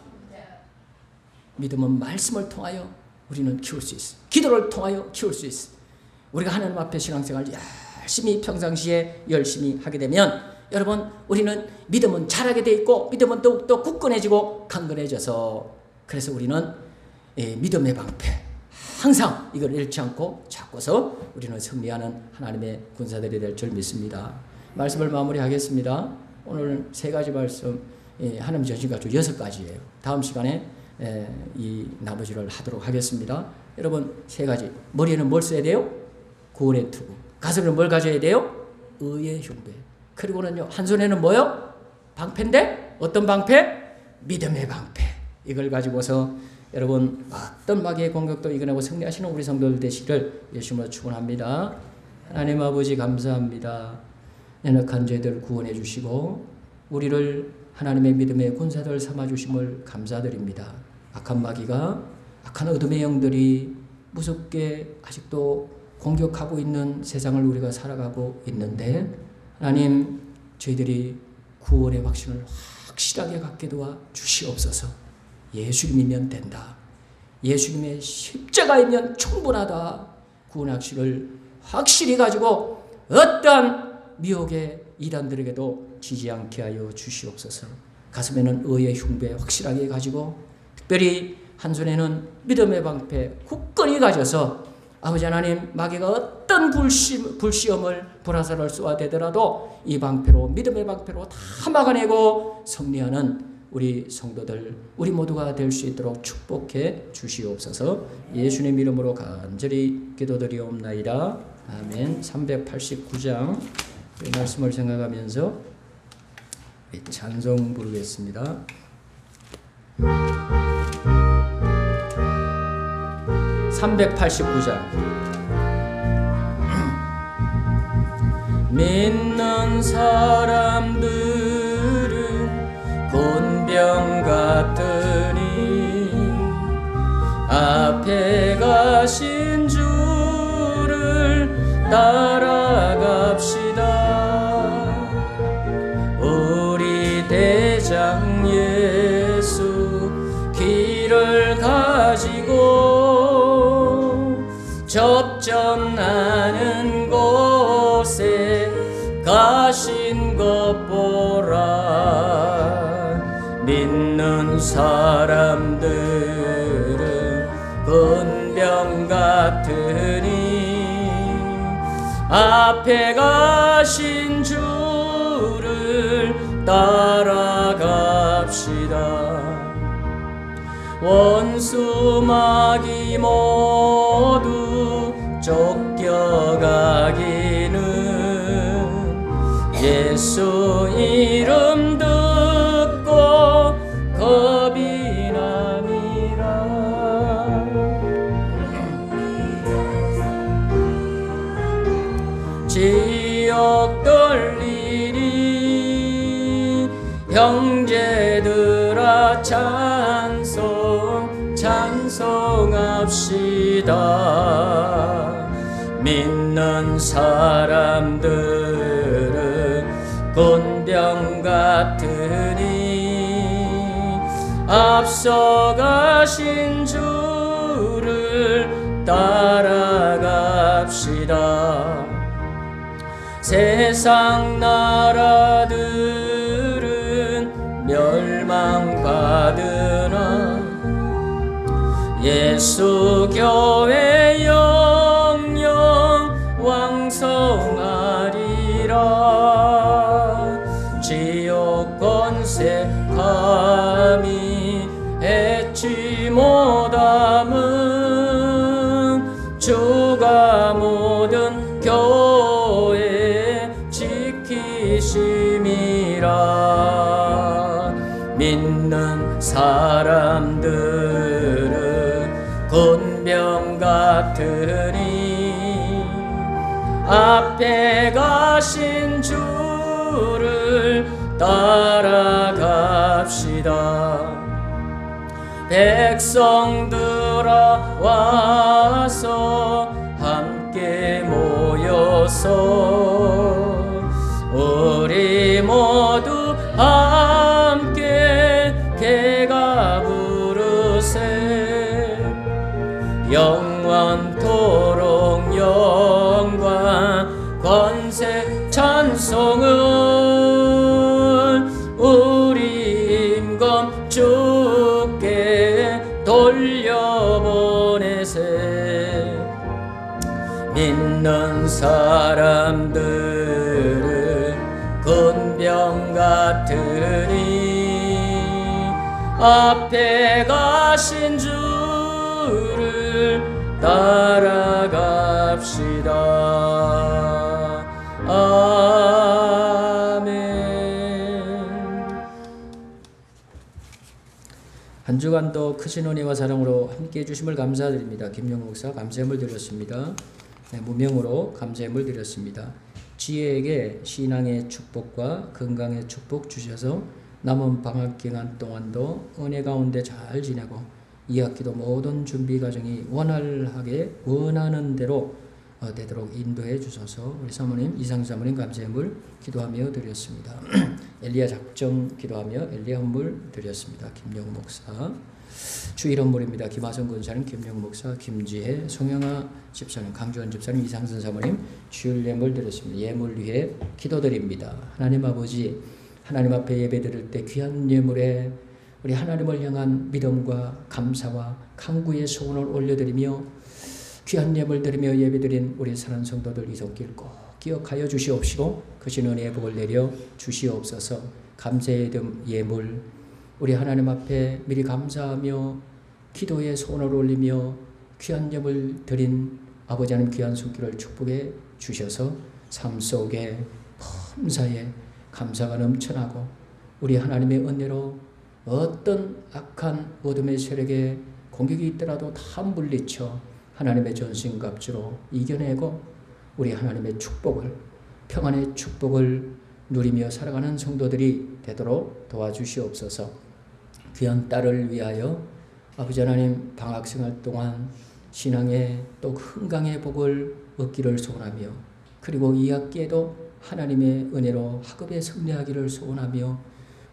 믿음은 말씀을 통하여 우리는 키울 수 있어. 기도를 통하여 키울 수 있어. 우리가 하나님 앞에 신앙생활 열심히 평상시에 열심히 하게 되면 여러분 우리는 믿음은 자라게 돼 있고 믿음은 더욱더 굳건해지고 강건해져서 그래서 우리는 믿음의 방패 항상 이걸 잃지 않고 잡고서 우리는 승리하는 하나님의 군사들이 될 줄 믿습니다. 말씀을 마무리하겠습니다. 오늘 세 가지 말씀 하나님 주신 가지고 6가지예요. 다음 시간에 이 나머지를 하도록 하겠습니다. 여러분 세 가지. 머리에는 뭘 써야 돼요? 구원의 투구. 가슴에는 뭘 가져야 돼요? 의의 흉배. 그리고는요 한 손에는 뭐요? 방패인데 어떤 방패? 믿음의 방패. 이걸 가지고서 여러분 어떤 마귀의 공격도 이겨내고 승리하시는 우리 성도들 되시기를 예수님으로 축원합니다. 하나님 아버지 감사합니다. 연약한 죄들 구원해 주시고 우리를 하나님의 믿음의 군사들 삼아 주심을 감사드립니다. 악한 마귀가 악한 어둠의 영들이 무섭게 아직도 공격하고 있는 세상을 우리가 살아가고 있는데 하나님 저희들이 구원의 확신을 확실하게 갖게 도와 주시옵소서. 예수님이면 된다. 예수님의 십자가이면 충분하다. 구원의 확신을 확실히 가지고 어떠한 미혹의 이단들에게도 지지 않게 하여 주시옵소서. 가슴에는 의의 흉배 확실하게 가지고 특별히 한 손에는 믿음의 방패 굳건히 가져서 아버지 하나님 마귀가 어떤 불시험을 불화살을 쏘아대더라도 이 방패로 믿음의 방패로 다 막아내고 승리하는 우리 성도들 우리 모두가 될 수 있도록 축복해 주시옵소서. 예수님 이름으로 간절히 기도드리옵나이다. 아멘. 389장 이 말씀을 생각하면서 찬송 부르겠습니다. 믿는 사람들은 곤병 같으니 앞에 가신 주를 따라갑시다. 전하는 곳에 가신 것 보라. 믿는 사람들은 군병 같으니 앞에 가신 주를 따라갑시다. 원수 마귀 모두 쫓겨가기는 예수 이름 듣고 겁이 남이라. 지옥 돌리니 형제들아 찬송합시다. 믿는 사람들은 군병 같으니 앞서가신 주를 따라갑시다. 세상 나라들은 멸망받으나 예수 교회 영영 왕성하리라. 지옥 권세 감히 해치 못함은 주가 모든 교회 지키심이라. 믿는 사람들은 군병 같으니 앞에 가신 주를 따라갑시다. 백성들아 와서 함께 모여서 우리 모두 함께 개가 부르세. 영원토록 영광 권세 찬송은 우리 임금 주께 돌려보내세. 믿는 사람들은 군병 같으니 앞에 가신 주를 따라갑시다. 아멘. 한 주간도 크신 은혜와 사랑으로 함께해 주심을 감사드립니다. 김영욱 목사 감사함을 드렸습니다. 무명으로 감사함을 드렸습니다. 지혜에게 신앙의 축복과 건강의 축복 주셔서 남은 방학 기간 동안도 은혜 가운데 잘 지내고 이 학기도 모든 준비 과정이 원활하게 원하는 대로 되도록 인도해 주셔서 우리 사모님 이상 사모님 감사함을 기도하며 드렸습니다. 엘리야 작정 기도하며 엘리야 헌물 드렸습니다. 김영우 목사 주일 헌물입니다. 김하성 권사님, 김영우 목사, 김지혜, 송영아 집사님, 강주원 집사님, 이상선 사모님 주일 예물 드렸습니다. 예물 위해 기도드립니다. 하나님 아버지, 하나님 앞에 예배 드릴 때 귀한 예물에 우리 하나님을 향한 믿음과 감사와 간구의 소원을 올려드리며 귀한 예물 드리며 예배드린 우리 사랑하는 성도들 이 손길 꼭 기억하여 주시옵시고 크신 은혜의 복을 내려 주시옵소서. 감사의 예물 우리 하나님 앞에 미리 감사하며 기도의 소원을 올리며 귀한 예물 드린 아버지 하나님 귀한 손길을 축복해 주셔서 삶 속에 범사에 감사가 넘쳐나고 우리 하나님의 은혜로 어떤 악한 어둠의 세력에 공격이 있더라도 다 물리쳐 하나님의 전신갑주로 이겨내고 우리 하나님의 축복을 평안의 축복을 누리며 살아가는 성도들이 되도록 도와주시옵소서. 귀한 딸을 위하여 아버지 하나님 방학생활 동안 신앙의 또 건강의 복을 얻기를 소원하며 그리고 이 학기에도 하나님의 은혜로 학업에 승리하기를 소원하며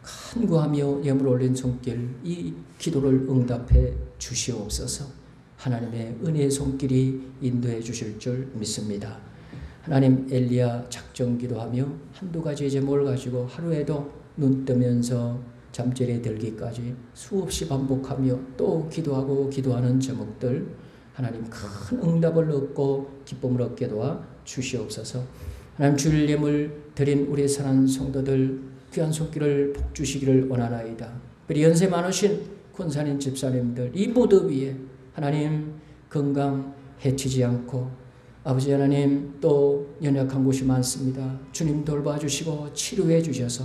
간구하며 예물 올린 손길 이 기도를 응답해 주시옵소서. 하나님의 은혜의 손길이 인도해 주실 줄 믿습니다. 하나님, 엘리야 작정 기도하며 한두 가지 제목을 가지고 하루에도 눈 뜨면서 잠자리에 들기까지 수없이 반복하며 또 기도하고 기도하는 제목들, 하나님 큰 응답을 얻고 기쁨을 얻게 도와 주시옵소서. 하나님, 주일 예물 드린 우리 사랑하는 성도들 귀한 손길을 복 주시기를 원하나이다. 우리 연세 많으신 권사님 집사님들 이 무더위에 하나님 건강 해치지 않고, 아버지 하나님 또 연약한 곳이 많습니다. 주님 돌봐주시고 치료해 주셔서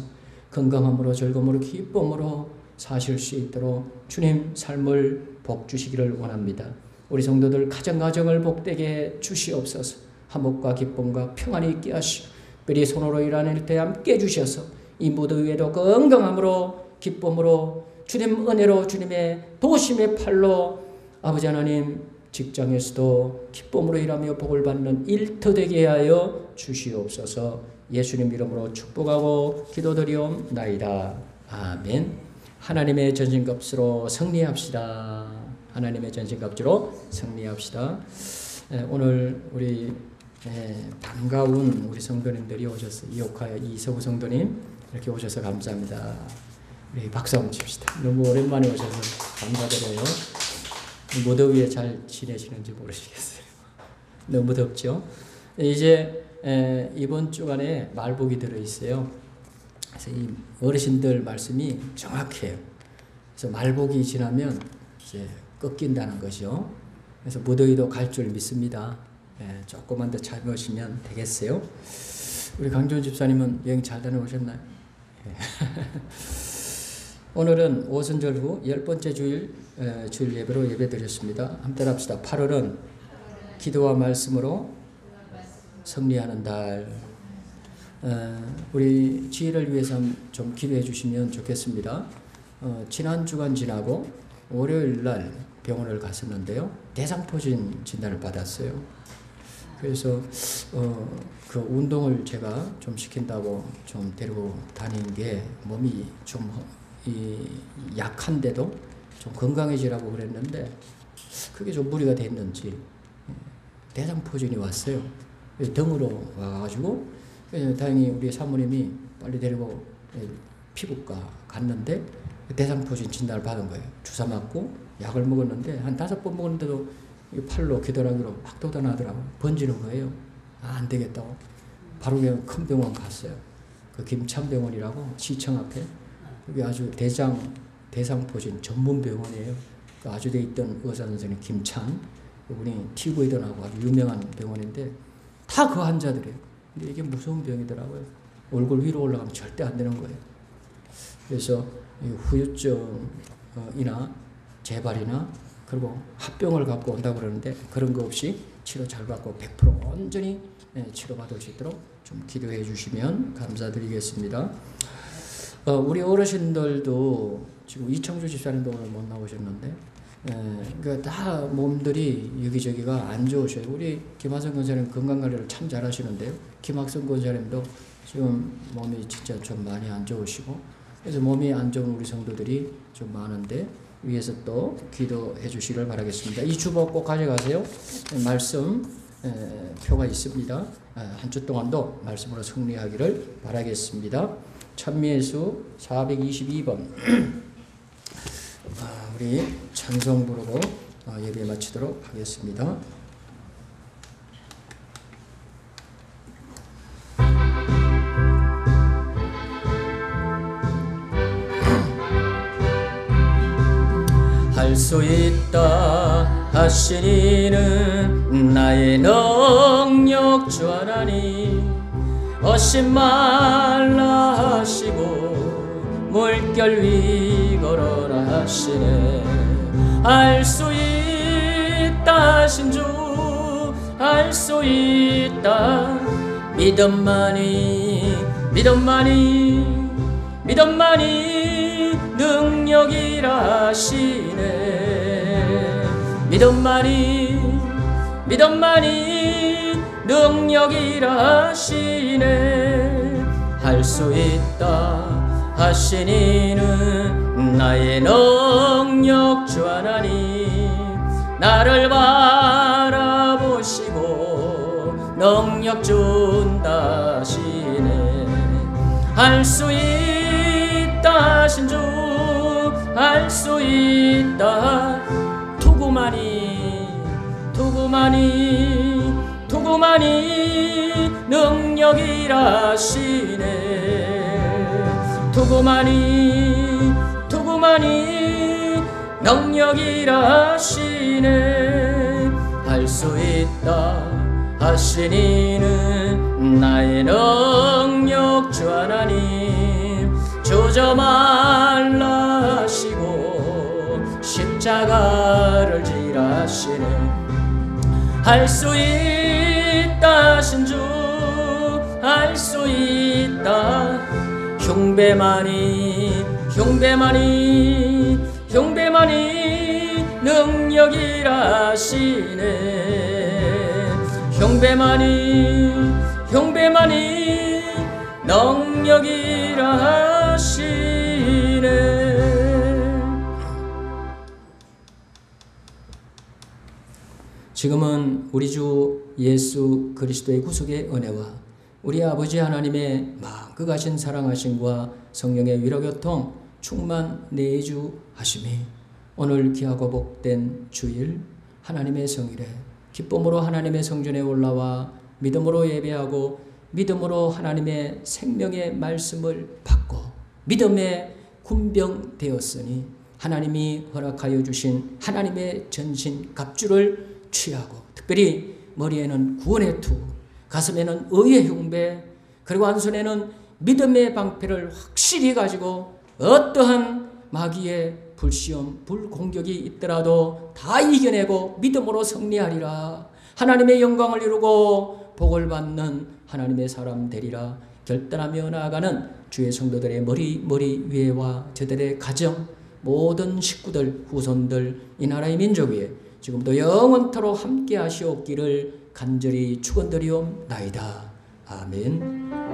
건강함으로 즐거움으로 기쁨으로 사실 수 있도록 주님 삶을 복 주시기를 원합니다. 우리 성도들 가정을 복되게 주시옵소서. 화목과 기쁨과 평안이 있게 하시고 특별히 손으로 일하는 때 함께 해주셔서 이 무더위에도 건강함으로 기쁨으로 주님 은혜로 주님의 도심의 팔로 아버지 하나님 직장에서도 기쁨으로 일하며 복을 받는 일터 되게 하여 주시옵소서. 예수님 이름으로 축복하고 기도드리옵나이다. 아멘. 하나님의 전신갑주로 승리합시다. 하나님의 전신갑주로 승리합시다. 오늘 우리 반가운 우리 성도님들이 오셔서 이옥화 이서구 성도님 이렇게 오셔서 감사합니다. 우리 박수 한번 칩시다. 너무 오랜만에 오셔서 감사드려요. 무더위에 잘 지내시는지 모르시겠어요. 너무 덥죠. 이제 이번 주간에 말복이 들어있어요. 그래서 이 어르신들 말씀이 정확해요. 그래서 말복이 지나면 이제 꺾인다는 것이요. 그래서 무더위도 갈 줄 믿습니다. 조금만 더 참으시면 되겠어요. 우리 강준 집사님은 여행 잘 다녀오셨나요? 오늘은 오순절 후 10번째 주일 예배로 예배드렸습니다. 함께 합시다. 8월은 기도와 말씀으로 승리하는 달. 우리 지혜를 위해서 좀 기도해 주시면 좋겠습니다. 지난 주간 지나고 월요일 날 병원을 갔었는데요. 대상포진 진단을 받았어요. 그래서 그 운동을 제가 좀 시킨다고 좀 데리고 다닌 게 몸이 좀 약한데도 좀 건강해지라고 그랬는데 그게 좀 무리가 됐는지 대상포진이 왔어요. 그래서 등으로 와가지고 다행히 우리 사모님이 빨리 데리고 피부과 갔는데 대상포진 진단을 받은 거예요. 주사 맞고 약을 먹었는데 한 5번 먹었는데도 팔로 귀도라기로 막 돋아나더라고요. 번지는 거예요. 안 되겠다고 바로 그냥 큰 병원 갔어요. 그 김찬병원이라고 시청 앞에 여기 아주 대상포진 전문 병원이에요. 그 아주대에 있던 의사 선생님 김찬, 그분이 TV에도 나오고 아주 유명한 병원인데 다 그 환자들이에요. 근데 이게 무서운 병이더라고요. 얼굴 위로 올라가면 절대 안 되는 거예요. 그래서 후유증이나 재발이나 그리고 합병을 갖고 온다고 그러는데 그런 거 없이 치료 잘 받고 100% 온전히 치료받을 수 있도록 좀 기도해 주시면 감사드리겠습니다. 우리 어르신들도 지금 이청주 집사님도 오늘 못 나오셨는데 그러니까 다 몸들이 여기저기가 안 좋으셔요. 우리 김하성 권사님 건강관리를 참 잘하시는데요. 김학성 권사님도 지금 몸이 진짜 좀 많이 안 좋으시고 그래서 몸이 안 좋은 우리 성도들이 좀 많은데 위에서 또 기도해 주시길 바라겠습니다. 이 주보 꼭 가져가세요. 말씀 표가 있습니다. 한 주 동안도 말씀으로 승리하기를 바라겠습니다. 찬미예수 422번 우리 찬송 부르고 예배 마치도록 하겠습니다. 할 수 있다 하신 이는 나의 능력 주 하나님 어심 말라 하시고 물결 위 걸어라 하시네. 알 수 있다 하신 주 알 수 있다 믿음만이 능력이라 하시네. 믿음만이 능력이라 하시네. 할 수 있다 하신 이는 나의 능력 주 하나님 나를 바라보시고 능력 준다 하시네. 할 수 있다 하신 주, 할 수 있다. 두고만이 두고만이 두고만이 능력이라 하시네. 두고만이 두고만이 능력이라 하시네. 할 수 있다 하시니는 나의 능력 주 하나님, 주저 말라 하시고 십자가를 지라 하시네. 할 수 있다 하신 주, 할 수 있다. 흉배만이 흉배만이 흉배만이 능력이라 하시네. 흉배만이 흉배만이 능력이라 하시네. 지금은 우리 주 예수 그리스도의 구속의 은혜와 우리 아버지 하나님의 마음극하신 사랑하심과 성령의 위로교통 충만 내주하심이 오늘 귀하고 복된 주일 하나님의 성일에 기쁨으로 하나님의 성전에 올라와 믿음으로 예배하고 믿음으로 하나님의 생명의 말씀을 받고 믿음의 군병되었으니 하나님이 허락하여 주신 하나님의 전신 갑주를 취하고, 특별히 머리에는 구원의 투, 가슴에는 의의 흉배, 그리고 한 손에는 믿음의 방패를 확실히 가지고 어떠한 마귀의 불시험, 불공격이 있더라도 다 이겨내고 믿음으로 승리하리라. 하나님의 영광을 이루고 복을 받는 하나님의 사람 되리라 결단하며 나아가는 주의 성도들의 머리 위에와 저들의 가정, 모든 식구들, 후손들, 이 나라의 민족 위에 지금도 영원토록 함께 하시옵기를 간절히 축원드리옵나이다. 아멘.